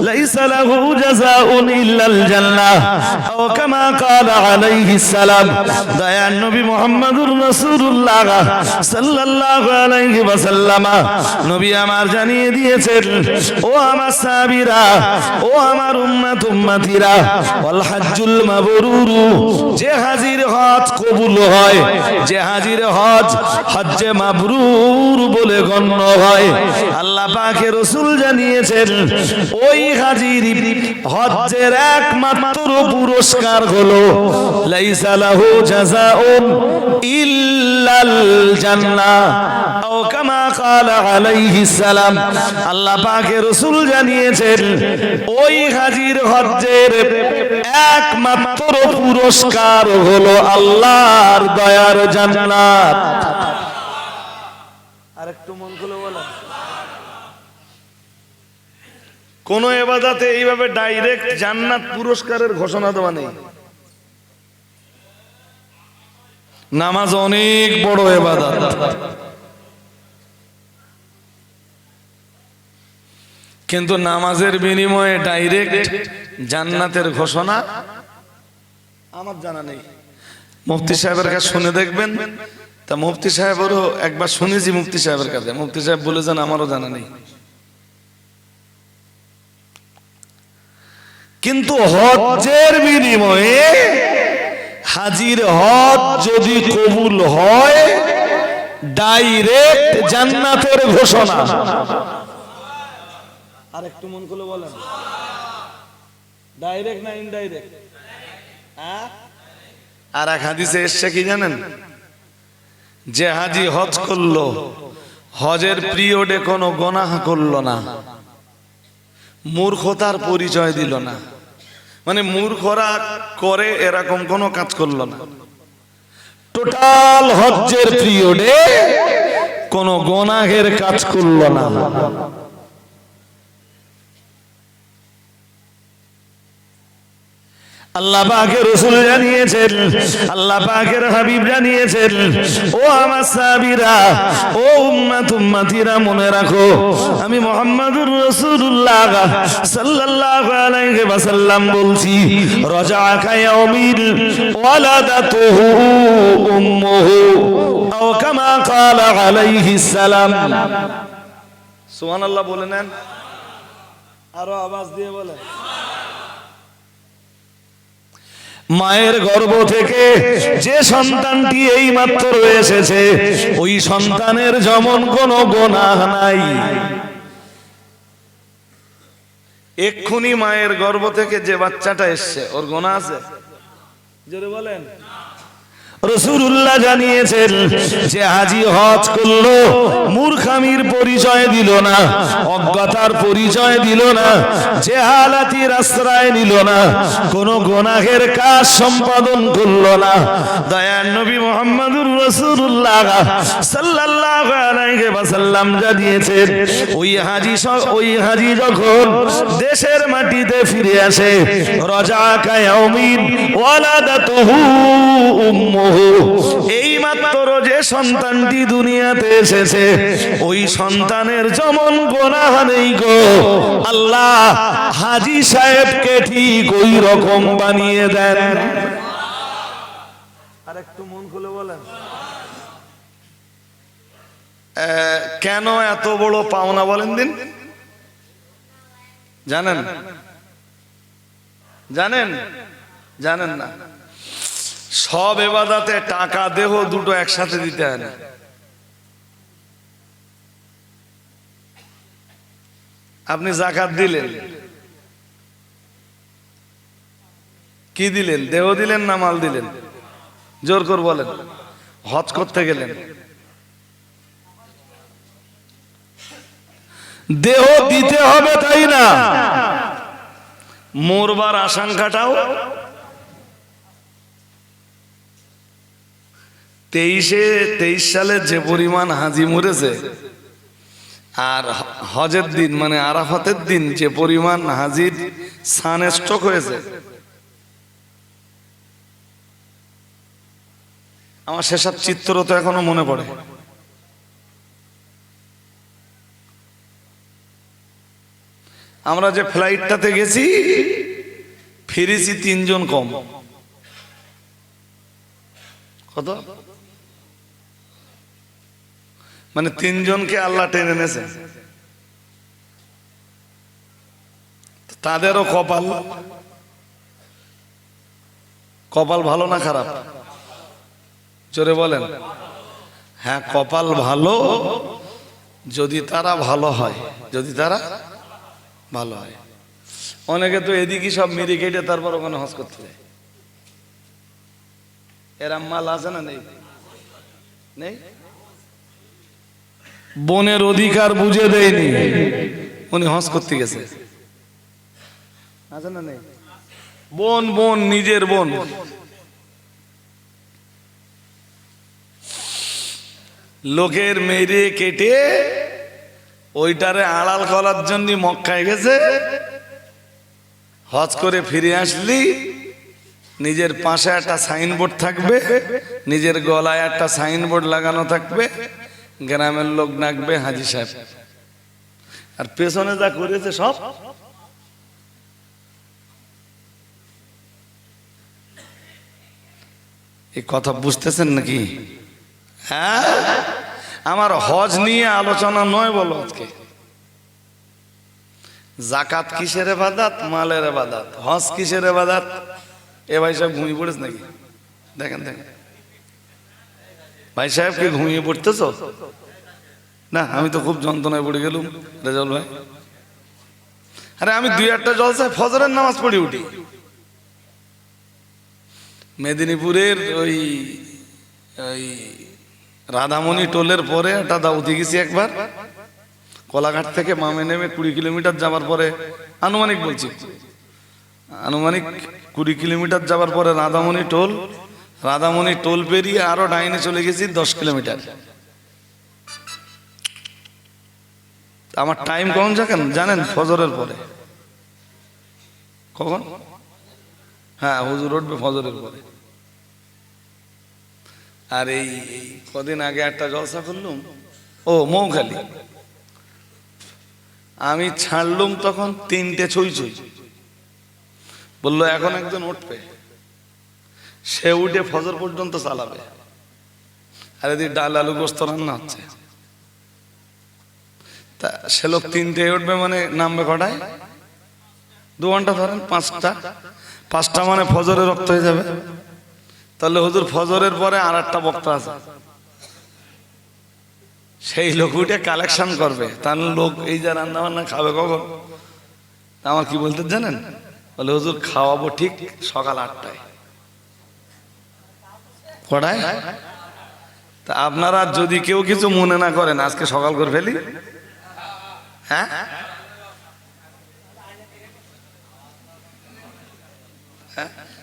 লাইসা লাহু জাযাউন ইল্লাল জান্নাহ, ও কামা ক্বালা আলাইহিস সালাম। দয়ার নবী মুহাম্মদুর রাসূলুল্লাহ সাল্লাল্লাহু আলাইহি ওয়াসাল্লাম নবী আমার জানিয়ে দিয়েছেন, ও আমার সাহাবীরা, ও আমার উম্মতিরা, ওয়াল হজ্জুল মাবরুরু, যে হাজির হজ কবুল হয়, যে হাজির হজ হজ্জে মাবরুর বলে গণ্য হয়। আল্লাহ পাকের রাসূল জানিয়েছেন, ওই হাজির হজ্জের একমাত্র পুরস্কার হলো লাইসা লাহু জাযাউন ইল্লাল জান্নাহ, ও কামা ক্বালা আলাইহিস সালাম। আল্লাহ পাকের রাসূল জানিয়েছেন, ওই হাজির হজ্জের একমাত্র পুরস্কার হলো আল্লাহর দয়ার জান্নাত। আরেকটু মন খুলে বলেন। কোন ইবাদতে এইভাবে ডাইরেক্ট জান্নাত পুরস্কারের ঘোষণা দেওয়া নেই। নামাজ অনেক বড় ইবাদত, কিন্তু নামাজের বিনিময়ে ডাইরেক্ট জান্নাতের ঘোষণা আমার জানা নেই। মুফতি সাহেবের কাছে শুনে দেখবেন। তা মুফতি সাহেবেরও একবার শুনেছি মুফতি সাহেবের কাছে, মুফতি সাহেব বলেছেন আমারও জানা নেই। কিন্তু হজ্জের বিনিময়ে হাজির হজ যদি কবুল হয়, ডাইরেক্ট জান্নাতের ঘোষণা। আর একটু মন খুলে বলেন, ডাইরেক্ট না ইনডাইরেক্ট? আর এক হাদিসে এসছে কি জানেন, যে হাজি হজ করলো, হজের পিরিয়ডে কোনো গুনাহ করলো না, মূর্খতার পরিচয় দিল না, মানে মূর্খরা করে এরকম কোনো কাজ করলো না, টোটাল হজ্জের পিরিয়ডে কোনো গুনাহের কাজ করলো না, আল্লাহ পাকের রাসূল জানিয়েছেন, আল্লাহ পাকের হাবিব জানিয়েছেন, ও আমার সাহাবীরা, ও উম্মতিরা মনে রাখো, আমি মুহাম্মদুর রাসূলুল্লাহ সাল্লাল্লাহু আলাইহি ওয়াসাল্লাম বলছি, রাজাকা ইয়াউমিল ওয়ালাদাতুহু উম্মুহু, আও কামা ক্বালা আলাইহিস সালাম। সুবহানাল্লাহ বলে নেন, আরো আওয়াজ দিয়ে বলেন। মায়ের গর্ভ থেকে যে সন্তানটি এই মাত্র এসেছে ওই সন্তানের যেমন কোনো গুনাহ নাই। এক্ষুনি মায়ের গর্ভ থেকে যে বাচ্চাটা এসছে ওর গুনাহ আছে? জোরে বলেন। রাসূলুল্লাহ জানিয়েছেন যে হাজী হজ করলো, মূর্খামির পরিচয় দিল না, অজ্ঞতার পরিচয় দিল না, জাহালাতির আশ্রয় নিল না, কোন গুনাহের কাজ সম্পাদন করলো না। দয়ার নবী মুহাম্মদুর রাসূলুল্লাহ সাল্লাল্লাহু আলাইহি ওয়াসাল্লাম জানিয়েছেন ওই হাজী যখন দেশের মাটিতে ফিরে আসে, রাজা কায়াউমিন ওয়ালাদাতুহু উম্মুহু, এই মাত্র যে সন্তানটি দুনিয়াতে এসেছে ওই সন্তানের যেমন গুনাহ নেই গো, আল্লাহ হাজী সাহেবকে ঠিক ওই রকম বানিয়ে দেন। আর একটু মন খুলে বলেন, কেন এত বড় পাওনা বলেন দিন? জানেন? জানেন? জানেন না? সব ইবাদতে টাকা দেহ দুটো একসাথে দিতে হয় না। আপনি যাকাত দিলেন, কি দিলেন? দেহ দিলেন না মাল দিলেন? জোর করে বলেন। হজ করতে গেলেন, দেহ দিতে হবে তাই না, মরবার আশঙ্কাটাও। 23 সালে যে পরিমাণ হাজি মরেছে, আর হজের দিন মানে আরাফাতের দিন যে পরিমাণ হাজির সানস্ট্রোক হয়েছে, আমার সেসব চিত্র তো এখনো মনে পড়ে। আমরা যে ফ্লাইটটাতে গেছি ফিরেছি 3 জন কম। কত? মানে 3 জনকে আল্লাহ টেনে এনেছে। তাদেরও কপাল ভালো না খারাপ? জোরে বলেন। হ্যাঁ, কপাল ভালো যদি তারা ভালো হয়, যদি তারা ভালো হয়। অনেকে তো এদিকে সব মেরে কেটে তারপর ওখানে হজ করতে যায়। এরাম মাল আছে না? নেই? নেই? বোনের অধিকার বুঝে দেয়নি, উনি হজ করতে গেছে। আছে না? নেই? বোন নিজের বোন। লোকের মেরে কেটে ওইটারে আড়াল করার জন্য মক্কায় গেছে। হজ করে ফিরে আসলি নিজের পাশে একটা সাইনবোর্ড থাকবে, নিজের গলায় একটা সাইনবোর্ড লাগানো থাকবে, গ্রামের লোক ডাকবে হাজী সাহেব। আর পেছনে যা করেছে সব এই কথা বুঝতেছেন নাকি? হ্যাঁ, আমার হজ নিয়ে আলোচনা নয় বলো আজকে। যাকাত কিসের ইবাদত? মালের ইবাদত। হজ কিসের ইবাদত? এ ভাই সাহেব ঘুমিয়ে পড়েছ নাকি? দেখেন দেখেন, ভাই সাহেব কি ঘুমিয়ে পড়তেছ? না, আমি তো খুব যন্ত্রণায় পড়ে গেলুম রেজাউল ভাই। আরে আমি 2-1টা জলসায় ফজরের নামাজ পড়ে উঠি। মেদিনীপুরের ওই রাধামণি টোলের পরে একটা দাউদি গেছি একবার, কোলাঘাট থেকে মামে নেমে 20 কিলোমিটার যাবার পরে, আনুমানিক বলছি, আনুমানিক 20 কিলোমিটার যাবার পরে রাধামণি টোল পেরিয়ে আরো ডাইনে চলে গেছি 10 কিলোমিটার। আমার টাইম কখন জানেন? ফজরের পরে। কখন? হ্যাঁ, হুজুর উঠবে ফজরের পরে। আর এই কদিন আগে একটা জলসা করলুম, ও মৌখালি, আমি ছাড়লুম তখন 3টে ছুঁই বললো এখন একজন উঠবে, সে উঠে ফজর পর্যন্ত চালাবে। আর এদিকে ডাল আলু গোস্ত রান্না হচ্ছে। তা সে লোক 3টে উঠবে মানে নামবে কটায়? 2 ঘন্টা ধরেন, 5টা মানে ফজরে রক্ত হয়ে যাবে। তাহলে হুজুর ফজরের পরে আর একটা বক্তা আছে, সেই লোক উঠে কালেকশন করবে। তাহলে লোক এই যে রান্না বান্না খাবে কখন? আমার কি বলতে জানেন? বলে হুজুর খাওয়াবো ঠিক সকাল 8টায়। কটায়? তা আপনারা যদি কেউ কিছু মনে না করেন, আজকে সকাল করে ফেলি। হ্যাঁ,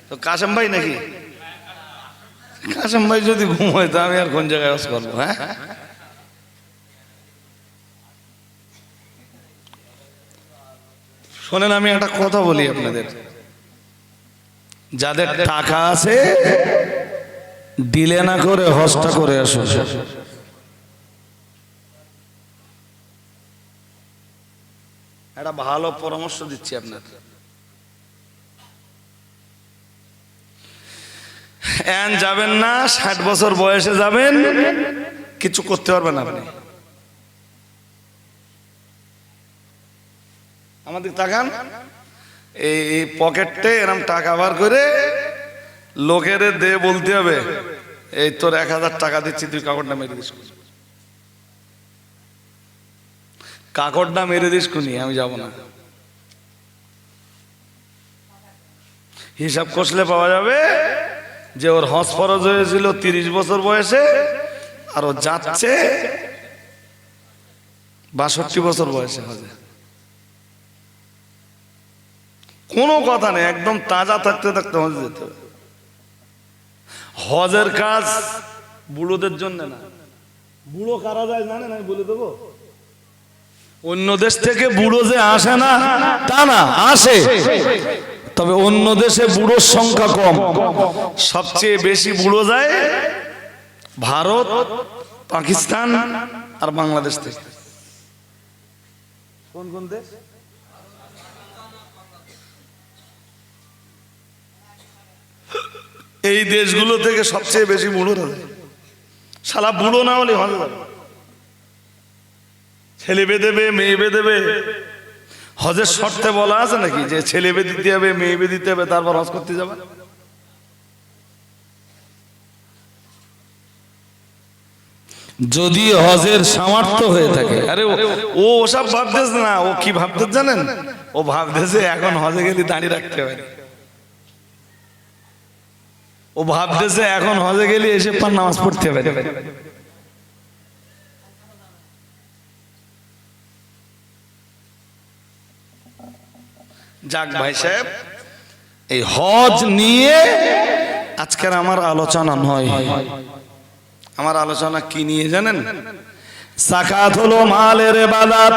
তো কাশেম ভাই নাকি? কাশেম ভাই যদি ঘুমোয়, তো আমি আর কোন জায়গায় বাস করবো? হ্যাঁ, শোনেন, আমি একটা কথা বলি আপনাদের, যাদের টাকা আছে ডিলে না করে হজটা করে আসুন। একটা ভালো পরামর্শ দিচ্ছি আপনার। যাবেন না, 60 বছর বয়সে যাবেন, কিছু করতে পারবেন আপনি। আমাদের তাকান, এই পকেটে এরকম টাকা বার করে লোকের দে বলতে হবে, এই তোর 1000 টাকা দিচ্ছি, তুই কাকড়টা মেরে দিস। কাকড়টা মেরে দিস কুনি, আমি যাব না। হিসাব কষলে পাওয়া যাবে যে ওর হজ ফরজ হয়েছিল 30 বছর বয়সে, আর ও যাচ্ছে 62 বছর বয়সে হজে। কোনো কথা নেই, একদম তাজা থাকতে থাকতে হজে যেতে হবে। হজের কাজ বুড়োদের জন্য না। বুড়ো কারা যায় জানেন? আমি বলে দেবো। অন্য দেশ থেকে বুড়ো যে আসে না তা না, আসে, তবে অন্য দেশে বুড়োর সংখ্যা কম। সবচেয়ে বেশি বুড়ো যায় ভারত, পাকিস্তান আর বাংলাদেশ থেকে। কোন কোন দেশ? এই দেশগুলো থেকে সবচেয়ে বেশি বুড়ো যায়। শালা বুড়ো না হলে হজে যাবে, ছেলে বেঁধেবে, মেয়ে বেঁধেবে। হজের শর্তে বলা আছে নাকি যে ছেলে বে দিতে হবে, মেয়ে বে দিতে হবে, তারপর হজ করতে যাবে? যদি হজের সামর্থ্য হয়ে থাকে। আরে ও ওসব ভাবতেছে না। ও কি ভাবতেছে জানেন? ও ভাবতেছে এখন হজে গেলে দাঁড়িয়ে রাখতে হবে। ও ভাবতেছে এখন হজে গেলে এসে পার নামাজ পড়তে হবে। যাক ভাই সাহেব, এই হজ নিয়ে আজকের আমার আলোচনা নয়। আমার আলোচনা কি নিয়ে জানেন? যাকাত হলো মালের ইবাদত।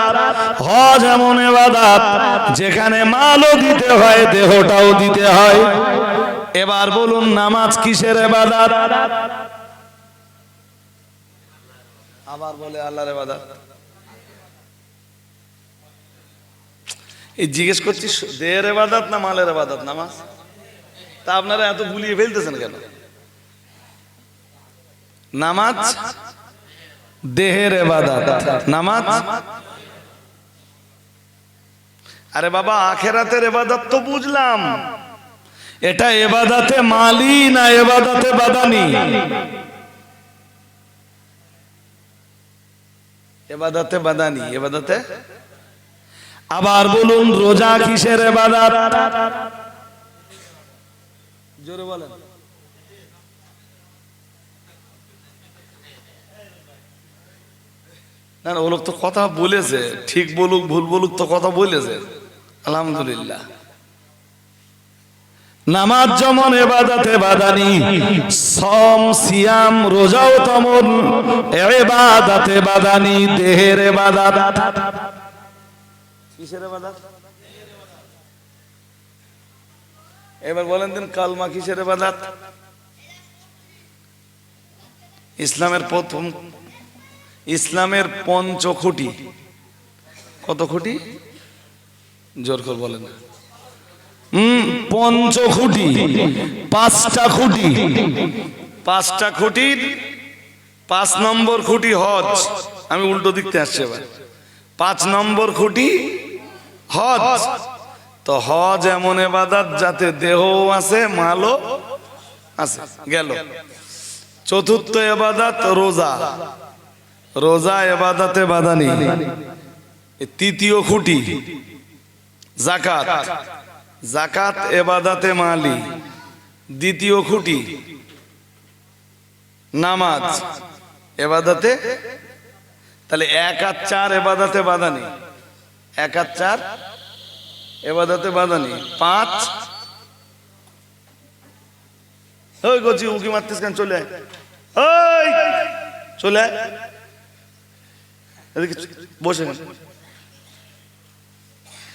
হজ এমন ইবাদত যেখানে মালও দিতে হয়, দেহটাও দিতে হয়। এবার বলুন, নামাজ কিসের ইবাদত? আবার বলে আল্লাহর ইবাদত। এই জিজ্ঞেস করছি, দেহের ইবাদত না মালের ইবাদত নামাজ? তা আপনারা এত গুলিয়ে ফেলতেছেন কেন? নামাজ দেহের ইবাদত, নামাজ। আরে বাবা, আখিরাতের ইবাদত তো বুঝলাম, এটা ইবাদতে মালি না ইবাদতে বাদানি? ইবাদতে বাদানি, ইবাদতে। আবার বলুন, রোজা কিসের ইবাদত? জোরে বলেন। না না, ও লোক তো কথা বলেছে, ঠিক বলুক ভুল বলুক তো কথা বলেছে, আলহামদুলিল্লাহ। নামাজ যেমন ইবাদতে বাদানি, সম সিয়াম রোজাও তেমন ইবাদতে বাদানি, দেহের ইবাদত। কিসের ইবাদত? এবার বলেন দিন, কালমা কিসের ইবাদত? ইসলামের প্রথম, ইসলামের পঞ্চখুঁটি। কত খুঁটি? জোর করে বলেন। পঞ্চখুঁটি, 5টা খুঁটি। 5টা খুঁটির 5 নম্বর খুঁটি হজ। আমি উল্টো দিকতে আসছি এবার। 5 নম্বর খুঁটি হজ। তো হজ এমন ইবাদত যাতে দেহও আছে মালও আছে গেল। চতুর্থ ইবাদত রোজা, রোজা ইবাদতে বাদানি। তৃতীয় খুঁটি যাকাত, যাকাত ইবাদতে মালি। দ্বিতীয় খুঁটি নামাজ ইবাদতে, তাহলে 1 আর 4 ইবাদতে বাদানি, 1 আর 4 ইবাদতে বাদানি। 5 ওই গজি উকি মারতিস কেন, চলে আয়, ওই চলে আয় এদিকে বসে।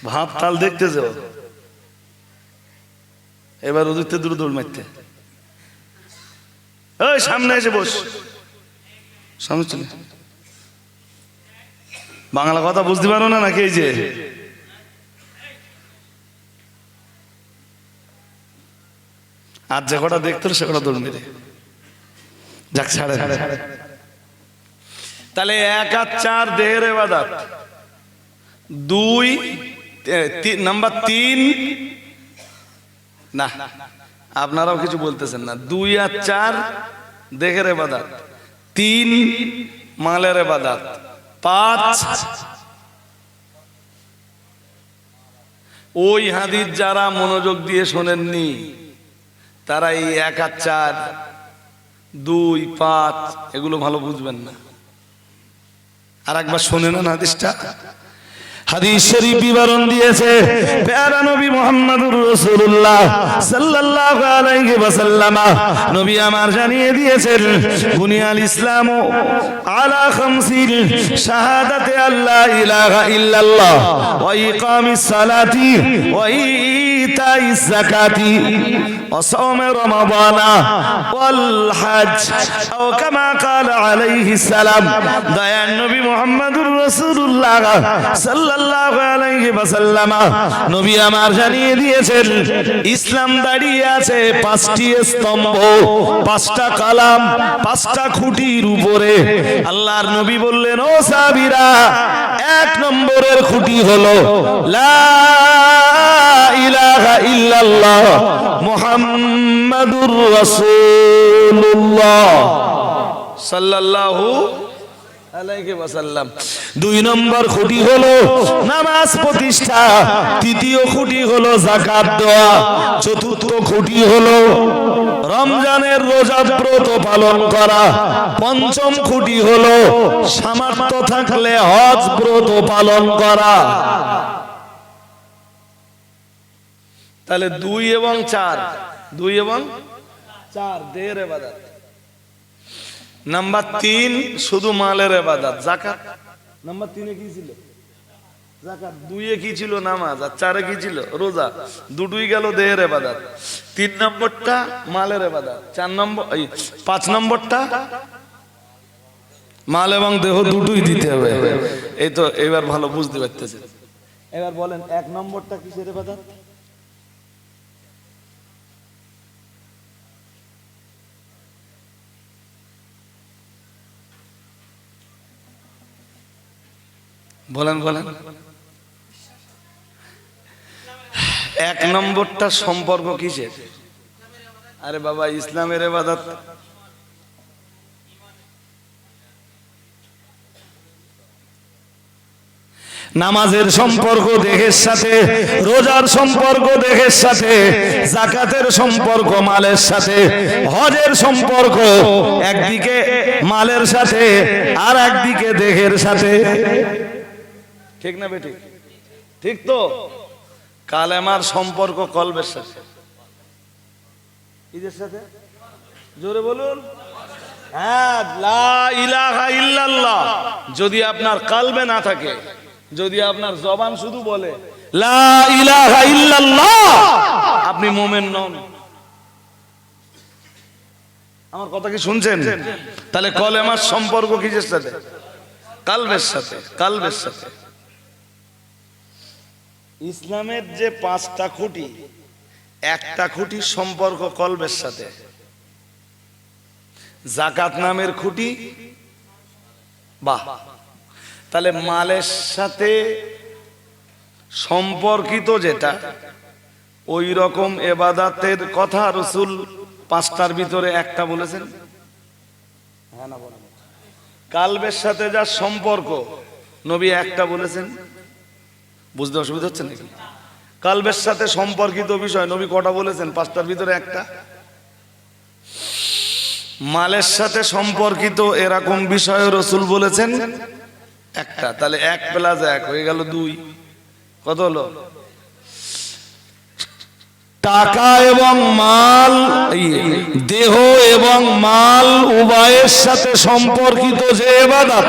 ভাব তাল দেখতে যাও, এবার ওদিকতে দূর দৌড় মারতে। ওই সামনে এসে বস, সামনে চলে। বাংলা কথা বুঝতে পারো না নাকি? এই যে আজ যে কটা দেখতো সে কটা দৌড় মেরে যাক ছাড়ে। তাহলে 1 আর 4 দেহের ইবাদত। 2 নাম্বার 3 না, আপনারাও কিছু বলতেছেন না। 2 আর 4 দেহের ইবাদত, 3 মালের ইবাদত, 5 ওই হাদিস যারা মনোযোগ দিয়ে শোনেননি তারা এই 1 আর 4 2 5 এগুলো ভালো বুঝবেন না। আর একবার শোনেন না হাদিসটা। হাদিস শরীফ বিবরণ দিয়েছে প্যারা নবী মুহাম্মদুর রাসূলুল্লাহ সাল্লাল্লাহু আলাইহি ওয়াসাল্লাম, নবী আমার জানিয়ে দিয়েছেন বুনিয়াল ইসলামু আলা খামসিন শাহাদাতে আল্লা ইলাহা ইল্লাল্লাহ ওয়া ইকামিস সালাতি ওয়া ইতাইজ যাকাতি ওয়া সাওম রমাদান ওয়াল হজ আও কামা ক্বালা আলাইহিস সালাম। দয়ার নবী মুহাম্মদুর রাসূলুল্লাহ সাল্লাল্লাহু আলাইহি ওয়াসাল্লাম নবী আমার জানিয়ে দিয়েছেন ইসলাম দাঁড়িয়ে আছে 5টি স্তম্ভ, 5টা কালাম, 5টা খুঁটির উপরে। আল্লাহর নবী বললেন, ও সাহাবীরা, 1 নম্বরের খুঁটি হলো লা ইলাহা ইল্লাল্লাহ মুহাম্মাদুর রাসূলুল্লাহ সাল্লাল্লাহু আলাইহি ওয়াসাল্লাম। 2 নম্বর খুঁটি হলো নামাজ প্রতিষ্ঠা, তৃতীয় খুঁটি হলো যাকাত দেওয়া, চতুর্থ খুঁটি হলো রমজানের রোজা ব্রত পালন করা, পঞ্চম খুঁটি হলো সামর্থ্য থাকলে হজ ব্রত পালন করা। তাহলে 2 এবং 4, 2 এবং 4 দেহের ইবাদত। নাম্বার 3 শুধু মালের ইবাদত যাকাত। নাম্বার 3 এ কি ছিল? যাকাত। 2 এ কি ছিল? নামাজ। আর 4 এ কি ছিল? রোজা। দুটোই গেল দেহের ইবাদত। 3 নম্বরটা মালের ইবাদত, 4 নম্বর 5 নম্বরটা মাল এবং দেহ দুটোই দিতে হবে। এই তো এবার ভালো বুঝতে পারতেছেন। এবার বলেন 1 নম্বরটা কিসের ইবাদত? বলেন বলেন। 1 নম্বরটা সম্পর্ক কিসের? আরে বাবা, ইসলামের ইবাদত। নামাজের সম্পর্ক দেহের সাথে, রোজার সম্পর্ক দেহের সাথে, যাকাতের সম্পর্ক মালের সাথে, হজের সম্পর্ক একদিকে মালের সাথে আর একদিকে দেহের সাথে। ঠিক না বেটি? ঠিক তো? কালেমার সম্পর্ক কলবের সাথে, ঈদের সাথে। জোরে বলুন। হ্যাঁ, লা ইলাহা ইল্লাল্লাহ যদি আপনার কালবে না থাকে, যদি আপনার জবান শুধু বলে লা ইলাহা ইল্লাল্লাহ, আপনি মুমিন নন। আমার কথা কি শুনছেন? তাহলে কলেমার সম্পর্ক কিসের সাথে? কালবের সাথে, কালবের সাথে। ইসলামের যে 5টা খুঁটি, একটা খুঁটির সম্পর্ক কলবের সাথে। যাকাত নামের খুঁটি, বাহ। তাহলে মালের সাথে সম্পর্কিত যেটা ওই রকম এবাদাতের কথা রাসূল 5টার ভিতরে একটা বলেছেন। হ্যাঁ না বলেন। কালবের সাথে যা সম্পর্ক নবী একটা বলেছেন। বুঝতে অসুবিধা হচ্ছে নাকি? কালবের সাথে সম্পর্কিত বিষয় নবী কটা বলেছেন? 5টার ভিতরে একটা। মালের সাথে সম্পর্কিত এরকম বিষয় রাসূল বলেছেন একটা। তাহলে 1 + 1 হয়ে গেল 2। কত হলো? টাকা এবং মাল, দেহ এবং মাল উভয়ের সাথে সম্পর্কিত যে ইবাদত,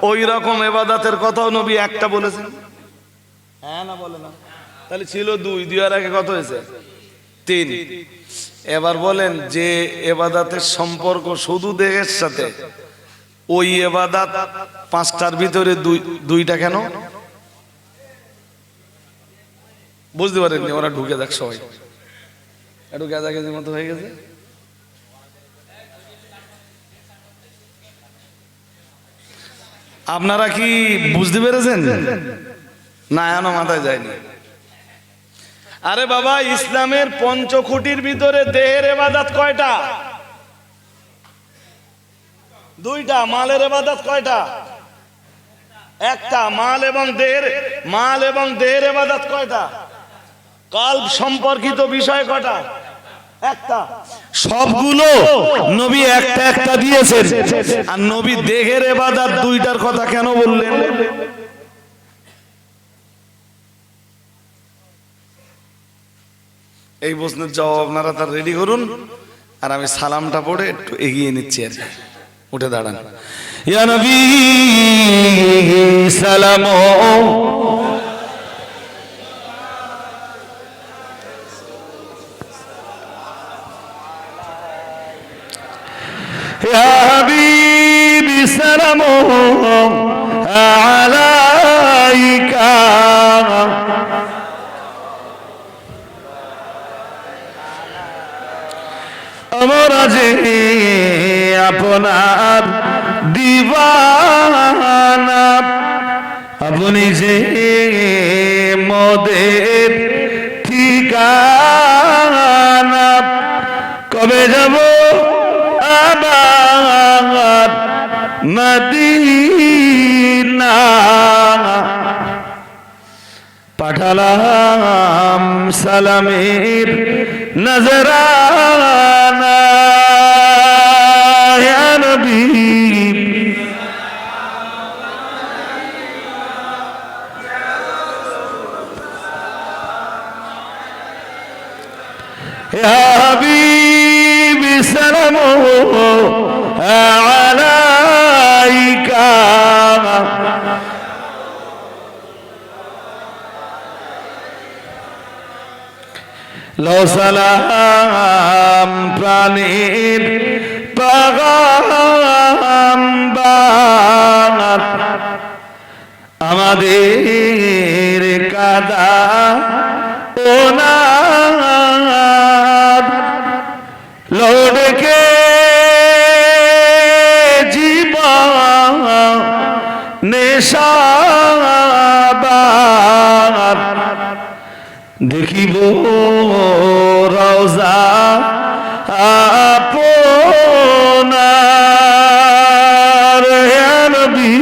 ওই রকম ইবাদতের কথাও নবী একটা বলেছেন। হ্যাঁ না বলে না? তাহলে ছিল 2, 2 আর 1 কত হয়েছে? 3। এবার বলেন যে ইবাদতের সম্পর্ক শুধু দেহের সাথে, ওই ইবাদত 5টার ভিতরে 2টা কেন? বুঝতে পারেননি? ওরা ঢুকে যাক, সবাই একটু গেজাগেজির মতো হয়ে গেছে। আপনারা কি বুঝতে পেরেছেন? না এখনো মাথায় যায়নি। আরে বাবা, ইসলামের পঞ্চখুঁটির ভিতরে দেহের ইবাদত কয়টা? 2টা। মালের ইবাদত কয়টা? একটা। মাল এবং দেহের ইবাদত কয়টা? কাল্ব সম্পর্কিত বিষয় কয়টা? একটা। সবগুলো নবী একটা একটা দিয়েছেন। আর নবী দেহের ইবাদত 2টার কথা কেন বললেন? এই প্রশ্নের জবাব আপনারা তার রেডি করুন, আর আমি সালামটা পড়ে একটু এগিয়ে নিচ্ছি। আর উঠে দাঁড়ান। ইয়া নবী সালাম, ইয়া হাবিবি সালাম আলাইকা। আমরা যে আপনার দিওয়ানা, আপনি যে মোদের ঠিকানা, কবে যাব আবার মদিনা? পাঠালাম সালামের নজরানা, ইয়া নবী ইয়া হাবিবি সালাম আলাইকা। লো সালাম প্রাণীর পাগাম্বার, আমাদের কাদা ওনার লোডকে জীবন নেশাবার, দেখিব রওজা আপনার, ইয়া নবী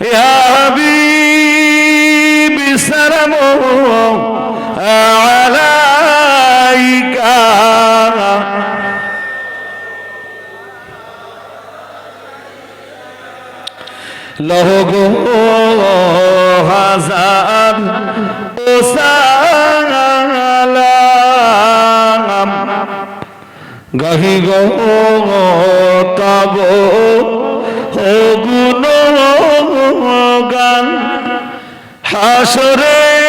ইয়া হাবিবি সালাম আলাইকা। লহগো হাজার ও সালাম, গাহি গো তব ও গুণগান, হাসরের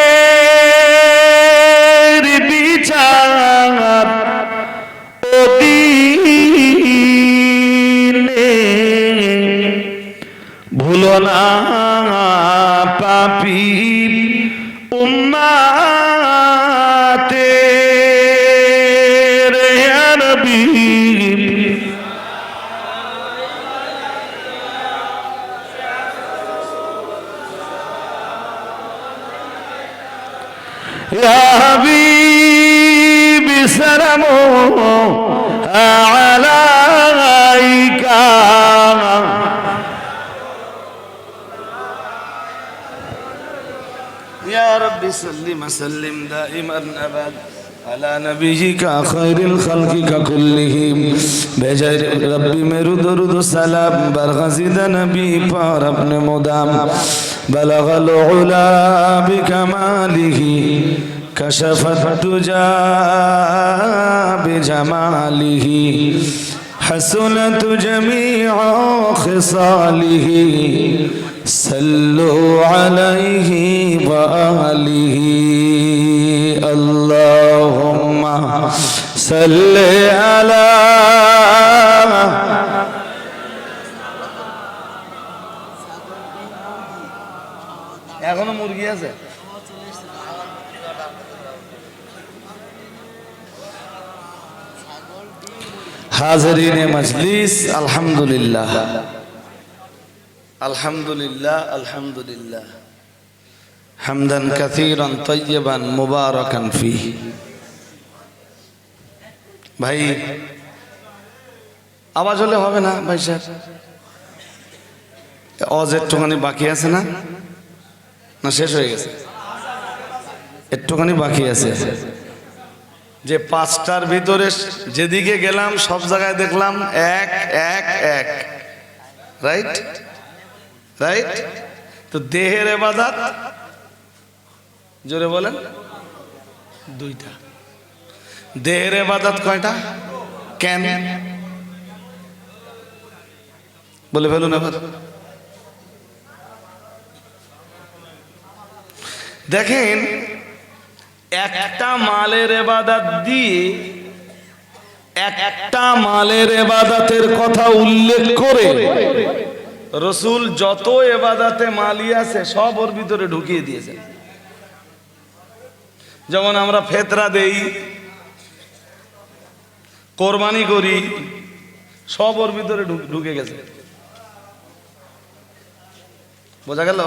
বিচার অধীনে, ভুলো না পাপী উম্মাতের, ইয়া ইয়া হাবিবি সালামু আলাইকা ইয়া রাব্বি সাল্লিম সাল্লিম দাইমান আবাদ على نبيك خير الخلق كلهم بجر ربي मेरू दरूद सलाम बरगज़िद नबी पर अपने मुदाम بلغ العلا بكماله كشف الدجى بجماله حسنت جميع خصاله صلوا عليه وآله اللهم صل على এখনো মুরগি আছে হাজরিনে মজলিস আলহামদুলিল্লাহ আলহামদুলিল্লাহ আলহামদুলিল্লাহ হামদান কাসীরান তাইয়িবান মুবারাকান ফীহি ভাই আওয়াজ হলে হবে না ভাই সাহেব আওয়াজ একটুখানি বাকি আছে না না শেষ হয়ে গেছে একটুখানি বাকি আছে যে পাঁচটার ভিতরে যেদিকে গেলাম সব জায়গায় দেখলাম এক এক এক রাইট রাইট তো দেহের ইবাদত জোরে বলেন দুইটা দেহের ইবাদত কয়টা কেন বলে ফেলুন এবার দেখেন একটা মালের ইবাদত দিয়ে একটা মালের ইবাদতের কথা উল্লেখ করে রাসূল যত ইবাদতে মালি আছে সব ওর ভিতরে ঢুকিয়ে দিয়েছেন যেমন আমরা ফিতরা দেই কোরবানি করি সব ওর ভিতরে ঢুকে গেছে বোঝা গেল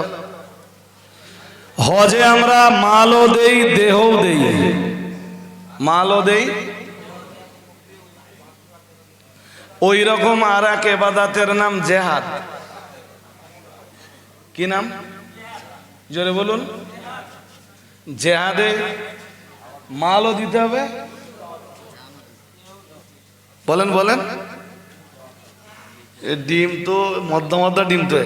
হজে আমরা মালও দেই দেহও দেই মালও দেই ওই রকম আর এক ইবাদতের নাম জিহাদ কি নাম জোরে বলুন জিহাদে মালও দিতে হবে বলেন বলেন ডিম তো মধ্য মধ্য ডিম তো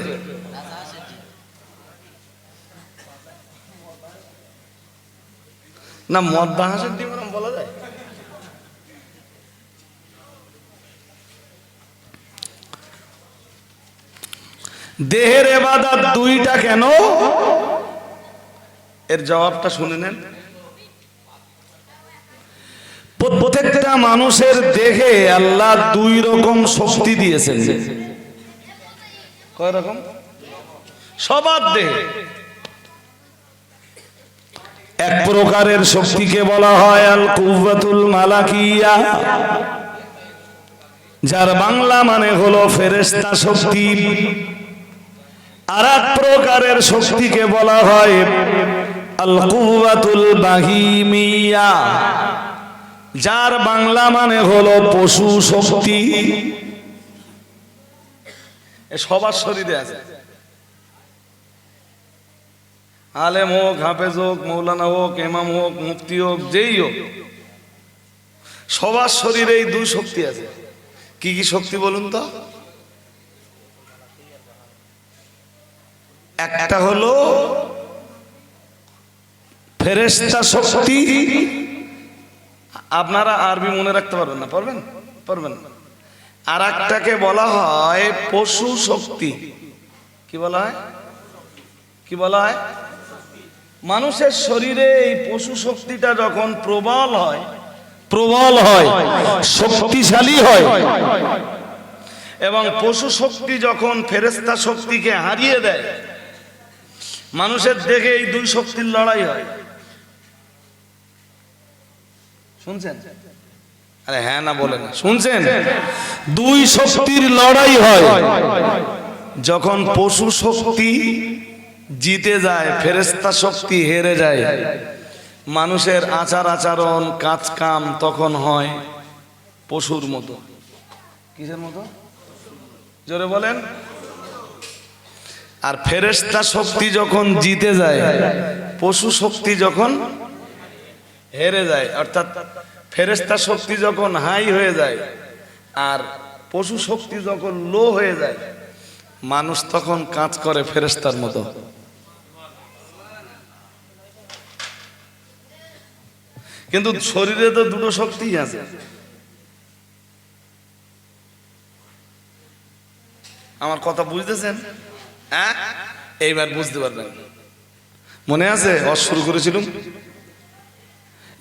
না মদ্দা হাঁসের ডিম এরকম বলা যায় দেহের ইবাদত দুইটা কেন এর জবাবটা শুনে নেন প্রত্যেকটা মানুষের দেহে আল্লাহ দুই রকম শক্তি দিয়েছেন কয় রকম সবার দেহে এক প্রকারের শক্তিকে বলা হয় আল কুওয়াতুল মালাকিয়া যার বাংলা মানে হলো ফেরেশতা শক্তি আর এক প্রকারের শক্তিকে বলা হয় আল কুওয়াতুল বাহিমিয়া যার বাংলা মানে হলো পশু শক্তি সবার শরীরে আছে আলেম হোক হাফেজ হোক মৌলানা হোক ইমাম হোক মুফতি হোক যেই হোক সবার শরীরে এই দুই শক্তি আছে কি কি শক্তি বলুন তো একটা হলো ফেরেশতা শক্তি আপনারা আরবি মনে রাখতে পারবেন না পারবেন পারবেন আর একটাকে বলা হয় পশু শক্তি কি বলা হয় কি বলা হয় মানুষের শরীরে এই পশু শক্তিটা যখন প্রবল হয় শক্তিশালী হয় এবং পশু শক্তি যখন ফেরেশতা শক্তিকে হারিয়ে দেয় মানুষের দেখে এই দুই শক্তির লড়াই হয় শুনছেন আরে হ্যাঁ না বলেন শুনছেন দুই শক্তির লড়াই হয় যখন পশু শক্তি জিতে যায় ফেরেশতা শক্তি হেরে যায় মানুষের আচার আচরণ কাজ কাম তখন হয় পশুর মতো। কিসের মতো? জোরে বলেন। আর ফেরেশতা শক্তি যখন জিতে যায়, পশু শক্তি যখন হেরে যায়, অর্থাৎ ফেরেশতা শক্তি যখন হাই হয়ে যায় আর পশু শক্তি যখন লো হয়ে যায়, মানুষ তখন কাজ করে ফেরেশতার মতো। কিন্তু শরীরে তো দুটো শক্তিই আছে। আমার কথা বুঝতেছেন? হ্যাঁ, এইবার বুঝতে পারবেন। মনে আছে শুরু করেছিলাম,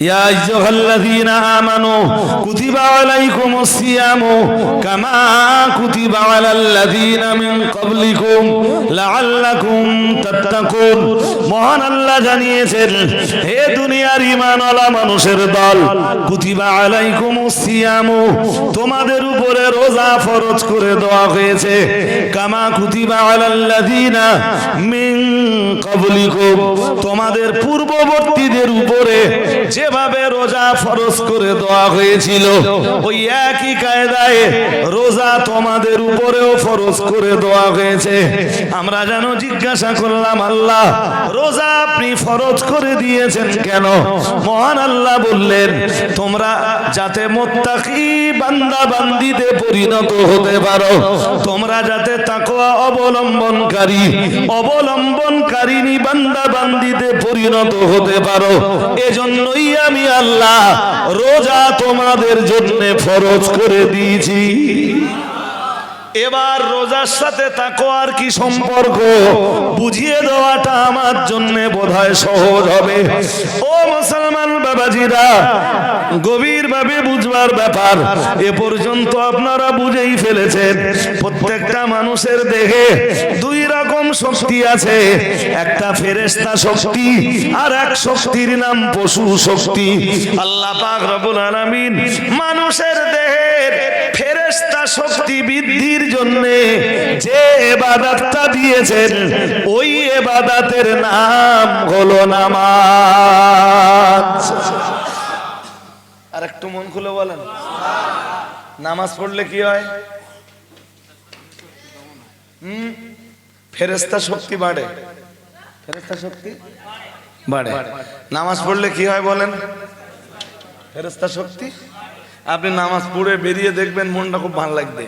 ইয়া আইয়ুহাল্লাযীনা আমানু কুতিবা আলাইকুমুস সিয়ামু কামা কুতিবা আলাল্লাযীনা মিন ক্বাবলিকুম লাআল্লাকুম তাত্তাকুন। মহান আল্লাহ জানিয়েছেন, হে দুনিয়ার ঈমানওয়ালা মানুষের দল, কুতিবা আলাইকুমুস সিয়ামু, তোমাদের উপরে রোজা ফরজ করে দেওয়া হয়েছে, কামা কুতিবা আলাল্লাযীনা মিন ক্বাবলিকুম, তোমাদের পূর্ববর্তীদের উপরে যেভাবে রোজা ফরজ করে দেওয়া হয়েছিল ওই একই কায়দায় রোজা তোমাদের উপরেও ফরজ করে দেওয়া হয়েছে। আমরা যেন জিজ্ঞাসা করলাম, আল্লাহ রোজা আপনি ফরজ করে দিয়েছেন কেন? মহান আল্লাহ বললেন, তোমরা যাতে মুত্তাকি বান্দা বান্দীতে পরিণত হতে পারো, তোমরা যাতে তাকওয়া অবলম্বনকারিনী বান্দা বান্দীতে পরিণত হতে পারো, এজন্যই আমি আল্লাহ রোজা তোমাদের জন্য ফরজ করে দিয়েছি। এবার রোজার সাথে তাকওয়ার কি সম্পর্ক বুঝিয়ে দেওয়াটা আমার জন্য বোধহয় সহজ হবে। ও মুসলমান বাবাজিরা, গভীরভাবে বুঝবার ব্যাপার। এ পর্যন্ত আপনারা বুঝেই ফেলেছেন, প্রত্যেকটা মানুষের দেহে দুই রকম শক্তি আছে, একটা ফেরেশতা শক্তি আর এক শক্তির নাম পশু শক্তি। আল্লাহ পাক রব্বুল আলামিন মানুষের দেহের ফেরেশতা শক্তি বৃদ্ধির জন্য যে ইবাদতটা দিয়েছেন, ওই ইবাদতের নাম হলো নামাজ। আর একটু মন খুলে বলেন, নামাজ পড়লে কি হয়? ফেরেশতা শক্তি বাড়ে, ফেরেশতা শক্তি বাড়ে। নামাজ পড়লে কি হয় বলেন? ফেরেশতা শক্তি। আপনি নামাজ পড়ে বেরিয়ে দেখবেন মনটা খুব ভালো লাগবে।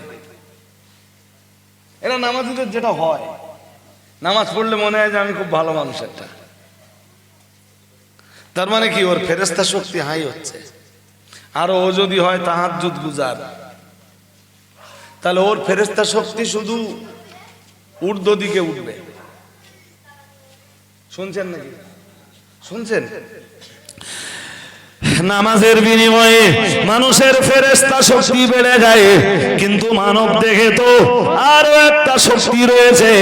এটা নামাজীদের যেটা হয়, নামাজ পড়লে মনে হয় যে আমি খুব ভালো মানুষ একটা। তার মানে কি, ওর ফেরেশতা শক্তি হাই হচ্ছে। আর ও যদি হয় তাহাজ্জুদ গুজার, তাহলে ওর ফেরেশতা শক্তি শুধু ঊর্ধ্ব দিকে উঠবে। শুনছেন নাকি? শুনছেন? নামাজের বিনিময়ে মানুষের ফেরেশতা শক্তি বেড়ে যায়, কিন্তু মানব দেহে তো আরো একটা শক্তি রয়েছে,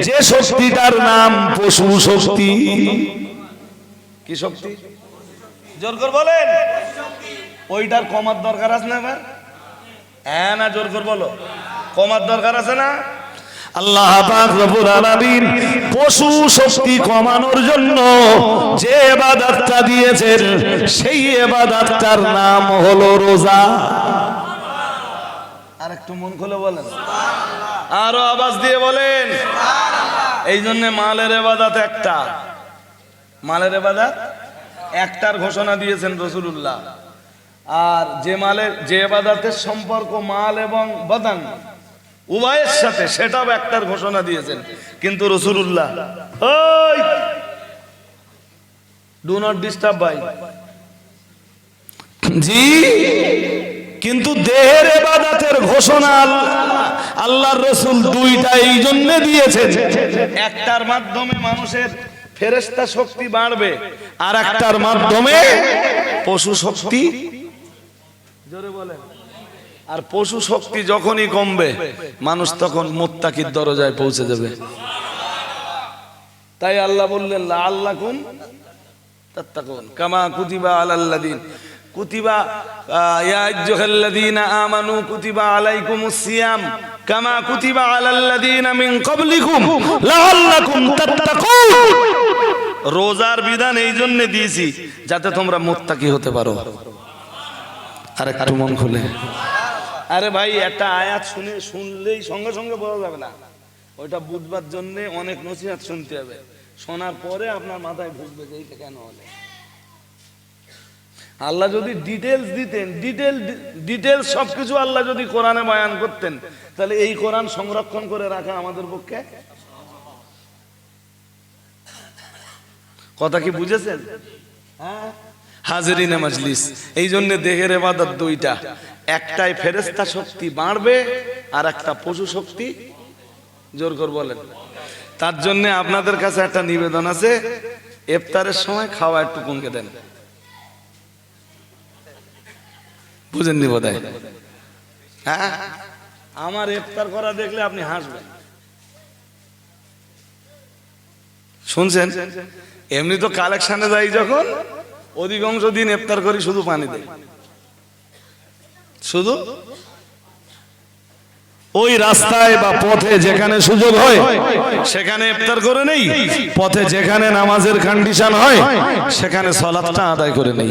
যে শক্তিটার নাম পশু শক্তি। কি শক্তি? জোর করে বলেন। ওইটার কমার দরকার আছে না? এবার হ্যাঁ না, জোর করে বলো, কমার দরকার আছে না? আল্লাহ পাক রব্বুল আলামিন পশু শক্তি কমানোর জন্য যে ইবাদতটা দিয়েছেন, সেই ইবাদতটার নাম হলো রোজা। আর একটু মন খুলে বলেন, আরো আওয়াজ দিয়ে বলেন। এই জন্য মালের ইবাদত একটা, মালের ইবাদত একটার ঘোষণা দিয়েছেন রাসূলুল্লাহ। আর যে ইবাদতের সম্পর্ক মাল এবং বাদান উভয়ের সাথে, সেটাও একটার ঘোষণা দিয়েছেন। কিন্তু রাসূলুল্লাহ, ওই ডু নট ডিস্টার্ব ভাই জি, কিন্তু দেহের ইবাদতের ঘোষণা আল্লাহর রাসূল দুইটা এই জন্য দিয়েছেন, একটার মাধ্যমে মানুষের ফেরেশতা শক্তি বাড়বে, আর একটার মাধ্যমে পশু শক্তি। জোরে বলেন। আর পশু শক্তি যখনই কমবে, মানুষ তখন মুত্তাকির দরজায় পৌঁছে যাবে। তাই আল্লাহ বললেন, লাআল্লাকুম তাত্তাকুন কামা কুতিবা আলাল্লাযিন কুতিবা ইয়া আইয়ুহাল্লাযীনা আমানু কুতিবা আলাইকুমুস সিয়াম কামা কুতিবা আলাল্লাযীনা মিন ক্বাবলিকুম লাআল্লাকুম তাত্তাকুন। রোজার বিধান এই জন্য দিয়েছি যাতে তোমরা মুত্তাকি হতে পারো। আর একটু মন খুলে, আরে ভাই একটা আয়াত শুনলেই সঙ্গে সঙ্গে বোঝা যাবে না, ওইটা বুঝবার জন্য অনেক নসিহত শুনতে হবে, শোনার পরে আপনার মাথায় ঢুকবে যে এইটা কেন হলো। আল্লাহ যদি ডিটেলস দিতেন, ডিটেলস সবকিছু আল্লাহ যদি কোরআনে বয়ান করতেন, তাহলে এই কোরআন সংরক্ষণ করে রাখা আমাদের পক্ষে। কথা কি বুঝেছেন? হ্যাঁ, হাজিরিনে মজলিস। এই জন্য দেহের ইবাদত দুইটা, একটাই ফেরেশতা শক্তি বাড়বে আর একটা পশু শক্তি, জোর করে বলেন। তার জন্য আপনাদের কাছে একটা নিবেদন আছে, ইফতারের সময় খাওয়া একটু কমকে দেন। বুঝেননি বোধহয়? হ্যাঁ, আমার ইফতার করা দেখলে আপনি হাসবেন। শুনছেন? এমনি তো কালেকশনে যাই যখন, অধিকাংশ দিন ইফতার করি শুধু পানি দেয়, শুধু ওই রাস্তায় বা পথে যেখানে সুযোগ হয় সেখানে ইফতার করে নেই, পথে যেখানে নামাজের কন্ডিশন হয় সেখানে সালাতটা আদায় করে নেই।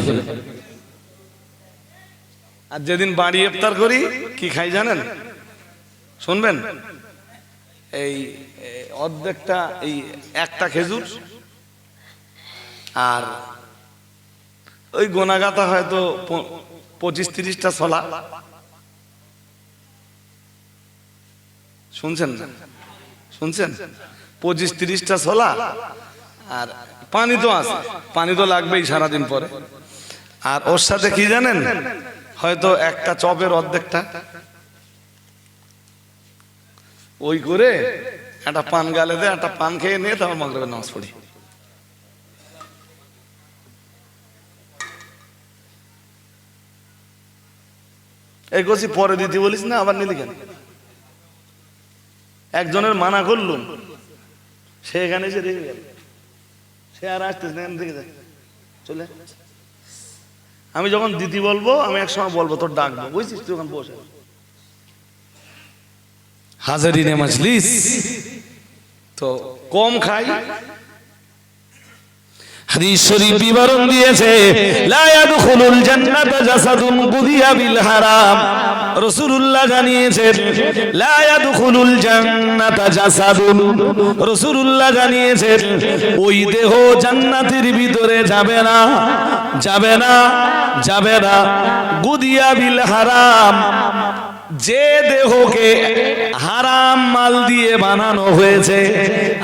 আর যেদিন বাড়ি ইফতার করি কি খাই জানেন? শুনবেন, এই অর্ধেকটা, এই একটা খেজুর আর ওই গোনাগাতা হয়তো 25-30টা ছোলা। শুনছেন না? শুনছেন? 25-30টা ছোলা আর পানি তো আছে, পানি তো লাগবেই সারাদিন পরে। আর ওর সাথে কি জানেন, হয়তো একটা চপের অর্ধেকটা, ওই করে একটা পান গালে দেয়, একটা পান খেয়ে নিয়ে তারপর মাগরিবের নামাজ পড়ি। এই কছি পরে দিতে বলিস না, আবার নিলি কেন? একজনের মানা করলুম, সে এখানে এসে রেখে গেল, সে আর আসতেছে না, দেখে যায় চলে। আমি যখন দিতি বলবো, আমি এক সময় বলবো তোর ডাকবো, বুঝছিস? তুই ওখানে বসে। হাজিরিনে মজলিস, তো কম খাই। হাদিস শরীফ বিবরণ দিয়েছে, লা ইয়াদখুলুল জান্নাতা জাসাদুন গুদিয়া বিল হারাম। রাসূলুল্লাহ জানিয়েছেন, লা ইয়াদখুলুল জান্নাতা জাসাদুন, রাসূলুল্লাহ জানিয়েছেন ওই দেহ জান্নাতের ভিতরে যাবে না, যাবে না, যাবে না। গুদিয়া বিল হারাম, যে দেহকে হারাম মাল দিয়ে বানানো হয়েছে,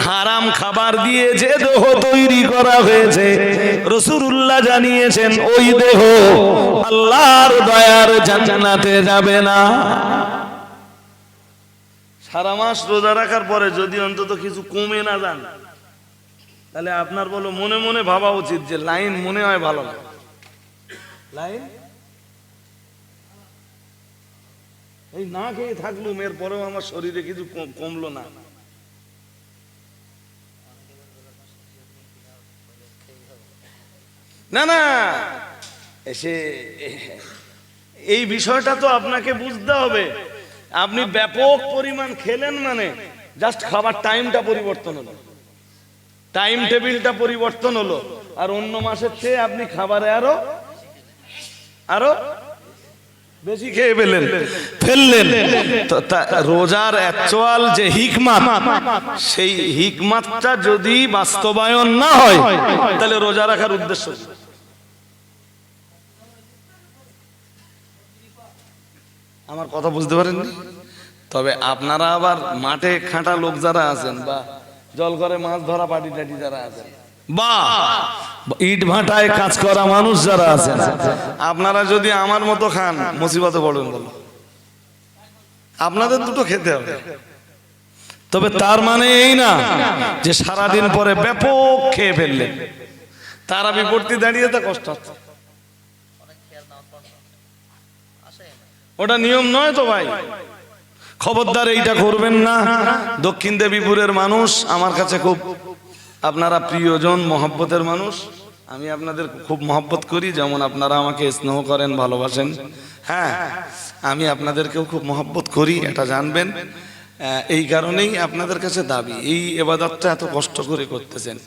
হারাম খাবার দিয়ে যে দেহ তৈরি করা হয়েছে, রাসূলুল্লাহ জানিয়েছেন ওই দেহ আল্লাহর দয়ার জান্নাতে যাবে না। সারা মাস রোজা রাখার পরে যদি অন্তত কিছু কমে না যান, তাহলে আপনার বলো মনে মনে ভাবা উচিত যে লাইন মনে হয় ভালো না, লাইন এই না খেয়ে থাকলুম, এরপরেও আমার শরীরে কিছু কমলো না। না না, এসে এই বিষয়টা তো আপনাকে বুঝতে হবে। আপনি ব্যাপক পরিমাণ খেলেন মানে জাস্ট খাবার টাইমটা পরিবর্তন হলো, টাইম টেবিলটা পরিবর্তন হলো, আর অন্য মাসের চেয়ে আপনি খাবারে আরো আরো বেশি খেয়ে ফেললেন। রোজার অ্যাকচুয়াল যে হিকমত, সেই হিকমতটা যদি বাস্তবায়ন না হয়, তাহলে রোজা রাখার উদ্দেশ্য। আমার কথা বুঝতে পারেননি? তবে আপনারা আবার মাঠে খাঁটা লোক যারা আছেন, বা জল করে মাছ ধরা পাটি টাটি যারা আছেন, বা ইট ভাটায় কাজ করা মানুষ যারা আছেন, আপনারা যদি আমার মতো খান, মুসিবতে পড়বেন। বলো, আপনাদের দুটো খেতে হবে। তবে তার মানে এই না যে সারাদিন পরে ব্যাপক খেয়ে ফেললেন, তারা বিপত্তি দাঁড়িয়ে তা কষ্ট হচ্ছে। ওটা নিয়ম নয় তো ভাই, খবরদার এইটা করবেন না। দক্ষিণ দেবীপুরের মানুষ আমার কাছে খুব, আপনারা প্রিয়জন, মহব্বতের মানুষ। আমি আপনাদের খুব মহব্বত করি, যেমন আপনারা আমাকে স্নেহ করেন, ভালোবাসেন। হ্যাঁ, আমি আপনাদেরকেও খুব মহব্বত করি, এটা জানবেন। এই কারণেই আপনাদের কাছে দাবি, এই ইবাদতটা এত কষ্ট করে করতেছেন,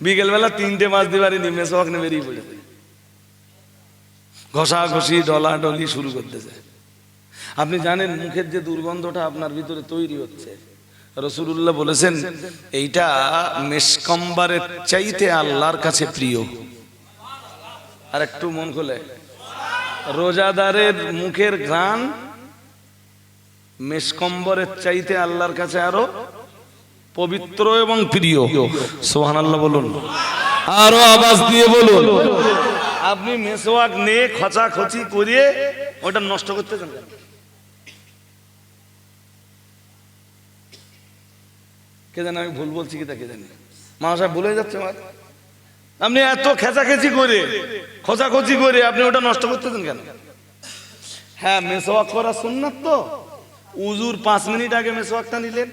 বিকেলবেলা 3টে মাছ দিবারই নিয়ে মেসওয়াক নিয়ে বেরিয়ে পড়েছে, ঘষাঘষি ডলাডলি শুরু করতেছে। আপনি জানেন মুখের যে দুর্গন্ধটা আপনার ভিতরে তৈরি হচ্ছে, রাসূলুল্লাহ বলেছেন এইটা মেশকম্বরের চাইতে আল্লাহর কাছে প্রিয়। আর একটু মন খুলে, রোজাদারের মুখের ঘ্রাণ মেশকম্বরের চাইতে আল্লাহর কাছে আরো পবিত্র এবং প্রিয়। সুবহানাল্লাহ বলুন, আরো আওয়াজ দিয়ে বলুন। আপনি মেসওয়াক নিয়ে খচাখচি করিয়ে ওটা নষ্ট করতেছেন কেন? কে জানে আমি ভুল বলছি কিনা কে জানি, মানুষ ভুলে যাচ্ছে আমার। আপনি এত খেচাখেচি করে খচাখচি করে আপনি ওটা নষ্ট করতেছেন কেন? হ্যাঁ, মেসওয়াক করা সুন্নাত, তো উজুর 5 মিনিট আগে মেসওয়াকটা নিলেন,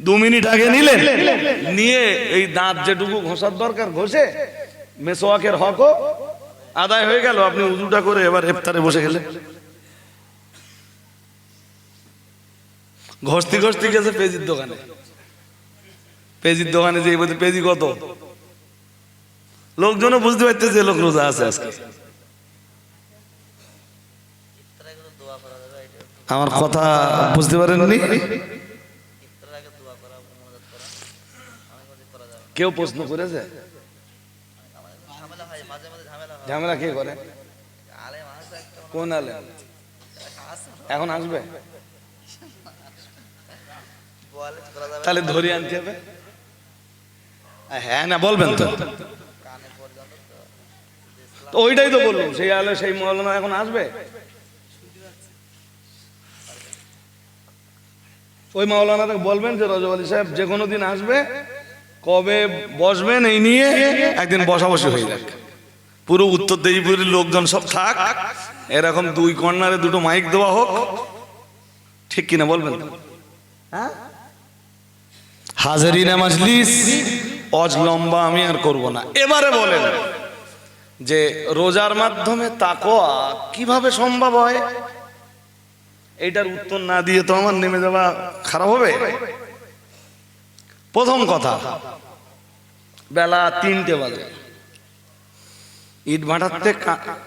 2 মিনিট আগে নিলেন, নিয়ে এই দাঁত যেটুকু ঘষার দরকার ঘষে মেসওয়াকের হকও আদায় হয়ে গেল। আপনি উজুটা করে এবার ইফতারে বসে গেলেন, ঘষতে ঘষতে গেছে পেজির দোকানে, পেজির দোকানে যে বলছে পেজি কত, লোকজনও বুঝতে পারতেছে লোক রোজা আছে আজকে। আমার কথা বুঝতে পারেননি? কেউ প্রশ্ন করেছে? ঝামেলা কে করে? কোন আলে? এখন আসবে, তাহলে ধরে আনতে হবে। হ্যাঁ না বলবেন তো, ওইটাই তো বললাম, সেই আলে সেই মৌলানা এখন আসবে। ওই মাওলানাকে বলবেন যে রজব আলী সাহেব যে কোনো দিন আসবে, কবে বসবেন এই নিয়ে একদিন বসাবসি হয়ে যাক, পুরো উত্তর দিনাজপুরের লোকজন সব থাক, এরকম 2 কর্নারে 2টো মাইক দেওয়া হোক, ঠিক কিনা বলবেন? হ্যাঁ, হাজারিনা মাজলিস অজ লম্বা আমি আর করব না। এবারে বলেন যে রোজার মাধ্যমে তাকওয়া কিভাবে সম্ভব হয়? এইটার উত্তর না দিয়ে তো আমার নেমে যাওয়া খারাপ হবে। প্রথম কথা, বেলা 3টে বাজে, ইট ভাটাতে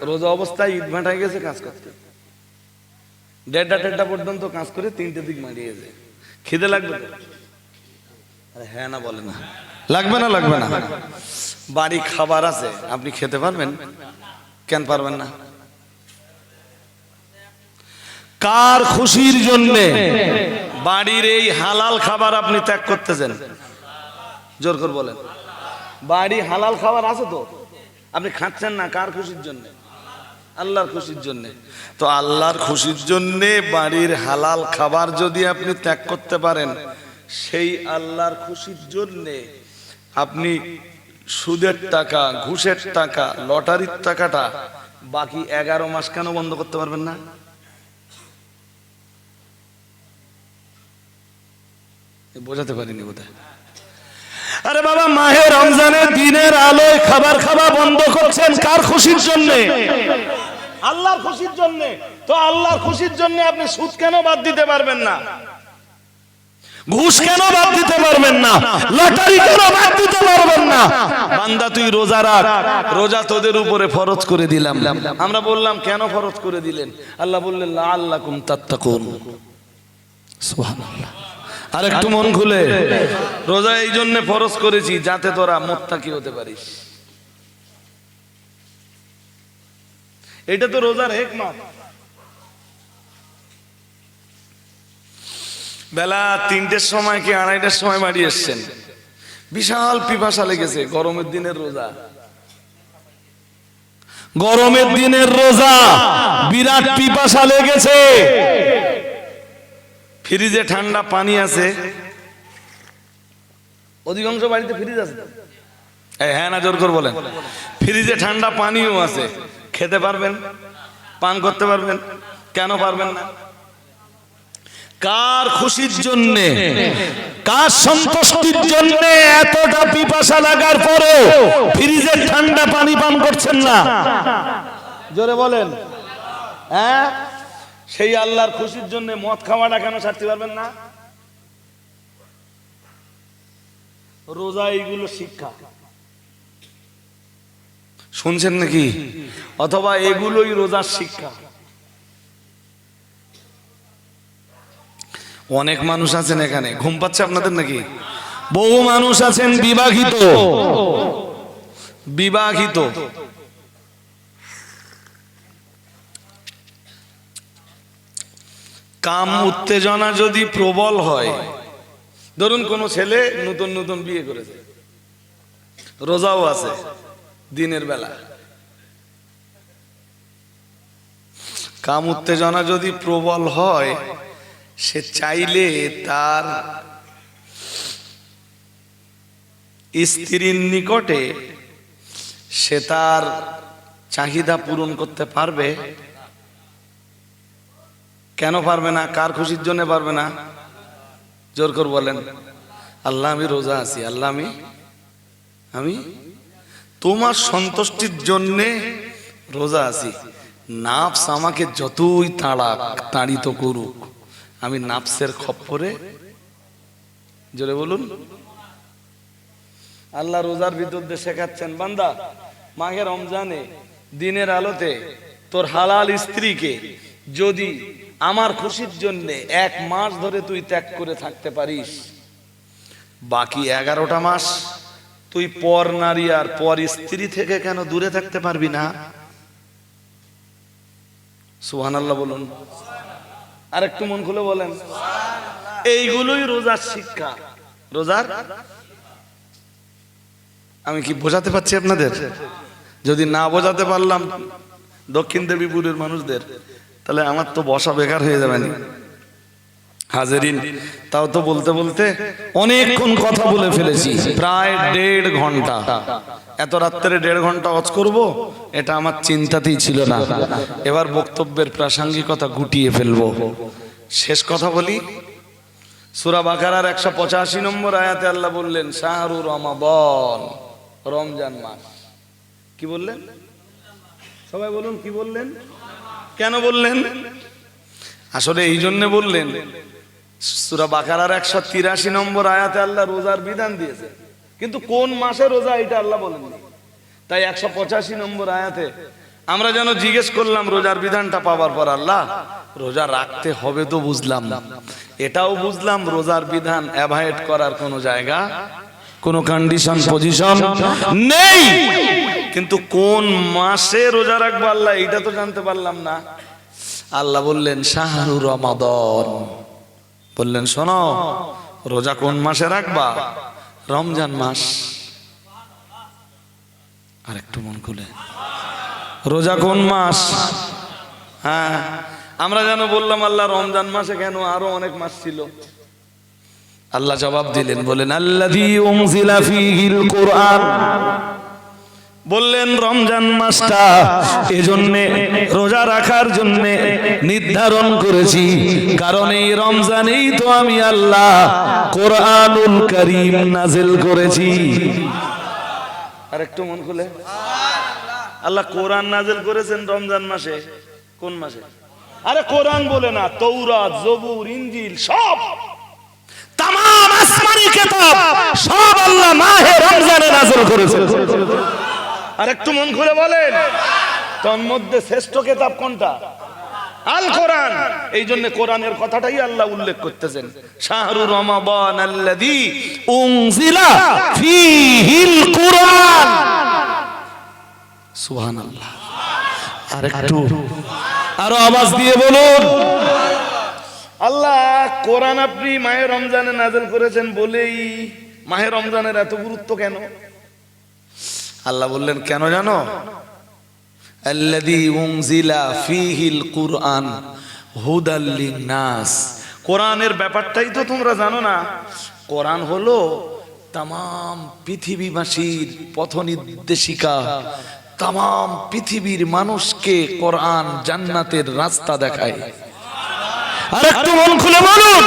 রোজা অবস্থায় ইট ভাটায় গেছে কাজ করতে, 1:30 পর্যন্ত কাজ করে 3টের দিক মারিয়েছে। খিদে লাগবে তো? আরে হ্যাঁ না বলে না, লাগবে না লাগবে না। বাড়ি খাবার আছে, আপনি খেতে পারবেন? কেন পারবেন না? কার খুশির জন্য বাড়ির এই হালাল খাবার আপনি ত্যাগ করতেছেন? জোর করে বলেন। বাড়ি হালাল খাবার আছে তো, আপনি খাচ্ছেন না কার খুশির জন্য? আল্লাহর খুশির জন্য। তো আল্লাহর খুশির জন্য বাড়ির হালাল খাবার যদি আপনি ত্যাগ করতে পারেন, সেই আল্লাহর খুশির জন্য আপনি সুদের টাকা, ঘুষের টাকা, লটারির টাকাটা বাকি 11 মাস কেন বন্ধ করতে পারবেন না? বোঝাতে পারিনি বোধহয়। আরে বাবা, মাহে রমজানের দিনের আলোয় খাবার খাওয়া বন্ধ করছেন কার খুশির জন্য? আল্লাহর খুশির জন্য। তো আল্লাহর খুশির জন্য আপনি সুদ কেন বাদ দিতে পারবেন না? ঘুষ কেন বাদ দিতে পারবেন না? লটারি কেন বাদ দিতে পারবেন না? বান্দা তুই রোজা রাখ, রোজা তোদের উপরে ফরজ করে দিলাম। আমরা বললাম কেন ফরজ করে দিলেন? আল্লাহ বললেন লাআল্লাকুম তাত্তাকুন। সুবহানাল্লাহ। আর একটু মন খুলে, রোজা এই জন্য ফরজ করেছি যাতে তোরা মুত্তাকি হতে পারিস। এটা তো রোজার হিকমত। বেলা 3টের সময় কি 2:30টার সময় বাড়ি এসছেন, বিশাল পিপাসা লেগেছে, গরমের দিনের রোজা, গরমের দিনের রোজা, বিরাট পিপাসা লেগেছে। ফ্রিজে ঠান্ডা পানি আছে, অধিকাংশ বাড়িতে ফ্রিজ আছে। হ্যাঁ না জোর করে বলেন। ফ্রিজে ঠান্ডা পানিও আছে, খেতে পারবেন, পান করতে পারবেন, কেন পারবেন না? কার খুশির জন্য, কার সন্তুষ্টির জন্য এতটা পিপাসা লাগার পরেও ফ্রিজের ঠান্ডা পানি পান করছেন না? জোরে বলেন। হ্যাঁ, সেই আল্লাহর খুশির জন্য মদ খাওয়াটা কেন ছাড়তে পারবেন না? রোজা এইগুলো শিক্ষা, শুনছেন নাকি? অথবা এগুলোই রোজার শিক্ষা। অনেক মানুষ আছেন এখানে, ঘুম পাচ্ছে আপনাদের নাকি? বহু মানুষ আছেন বিবাহিত, বিবাহিত কাম উত্তেজনা যদি প্রবল হয়, ধরুন কোন ছেলে নতুন নতুন বিয়ে করেছে, রোজাও আছে দিনের বেলা, কাম উত্তেজনা যদি প্রবল হয়, সে চাইলে তার স্ত্রীর নিকটে সে তার চাহিদা পূরণ করতে পারবে? কেন পারবে না? কার খুশির জন্য পারবে না? জোর করে বলেন। আল্লাহ আমি রোজা আছি, আল্লাহ আমি তোমার সন্তুষ্টির জন্যে রোজা আছি। নাফস আমাকে যতই তাড়িত করুক, আমি নাফসের খপ্পরে, জোরে বলুন, আল্লাহ রোজার ভিতর দিয়ে শেখাচ্ছেন, বান্দা মাহে রমজানে দিনের আলোতে তোর হালাল স্ত্রীকে যদি আমার খুশির জন্য 1 মাস ধরে তুই ত্যাগ করে থাকতে পারিস, বাকি 11টা মাস তুই পর নারী আর পর স্ত্রী থেকে কেন দূরে থাকতে পারবি না? সুবহানাল্লাহ বলুন, আর একটু মন খুলে বলেন। এইগুলোই রোজার শিক্ষা, রোজার। আমি কি বোঝাতে পারছি আপনাদের? যদি না বোঝাতে পারলাম দক্ষিণ দেবীপুরের মানুষদের, তাহলে আমার তো বসা বেকার হয়ে যাবে না। হাজেরিন, তাও তো বলতে বলতে অনেকক্ষণ কথা বলে ফেলেছি, প্রায় 1.5 ঘন্টা। এত রাত্রে 1.5 ঘন্টা ওয়াজ করব, এটা আমার চিন্তাতেই ছিল না। এবার বক্তব্যের প্রাসঙ্গিকতা গুটিয়ে ফেলবো। শেষ কথা বলি, সূরা বাকারার 185 নম্বর আয়াতে আল্লাহ বললেন শাহরু রমাদান, রমজান মাস। কি বললেন? সবাই বলুন, কি বললেন? কেন বললেন? আসলে এই জন্য বললেন, সূরা বাকারার 183 নম্বর আয়াতে আল্লাহ রোজার বিধান দিয়েছে, কিন্তু কোন মাসে রোজা এটা আল্লাহ বলেননি। তাই 185 নম্বর আয়াতে আমরা যেন জিজ্ঞেস করলাম, রোজার বিধানটা পাওয়ার পর আল্লাহ রোজা রাখতে হবে তো বুঝলাম, এটাও বুঝলাম রোজার বিধান অ্যাভয়েড করার কোনো জায়গা, কোনো কন্ডিশন পজিশন নেই, কিন্তু কোন মাসে রোজা রাখবো আল্লাহ এটা তো জানতে পারলাম না। আল্লাহ বললেন শাহরু রমাদান, বললেন শোনো রোজা কোন মাসে রাখবা? রমজান মাস। আর একটু মন খুলে, রোজা কোন মাস? হ্যাঁ, আমরা যেন বললাম আল্লাহ রমজান মাসে কেন, আরো অনেক মাস ছিল। আল্লাহ জবাব দিলেন, বলেন আল্লাযী উনজিলা ফীহিল কুরআন, বললেন রমজান মাসটা এজন্য রোজা রাখার জন্য নির্ধারণ করেছি, কারণ এই রমজানেই তো আমি আল্লাহ কোরআনুল কারীম নাযিল করেছি। আর একটু মন খুলে, আল্লাহ কোরআন নাযিল করেছেন রমজান মাসে। কোন মাসে? আরে কোরআন বলে না, তৌরাত, জবুর, ইনজিল সব, तमाम আসমানি কিতাব সব আল্লাহ মাহে রমজানে নাযিল করেছেন। আর একটু মন খুলে বলেন, তোর মধ্যে শ্রেষ্ঠ কিতাব কোনটা? আল কোরআন। এই জন্য কোরআনের কথাটাই আল্লাহ উল্লেখ করতেছেন, শাহরু রমাদান আল্লাযী উনজিলা ফীহিল কুরআন। সুবহানাল্লাহ। আর একটু আরো আওয়াজ দিয়ে বলুন, আল্লাহ কোরআন আপনি মাহে রমজানে নাযিল করেছেন বলেই মাহে রমজানের এত গুরুত্ব কেন? আল্লাহ বললেন কেন জানো? আল্লাযী উনজিলা ফীহিল কুরআন হুদাল লিন্নাস। কোরআনের ব্যাপারটাই তো তোমরা জানো না। কোরআন হলো तमाम পৃথিবীবাসীর পথ নির্দেশিকা, तमाम পৃথিবীর মানুষকে কোরআন জান্নাতের রাস্তা দেখায়। আর একটু মন খুলে বলুন,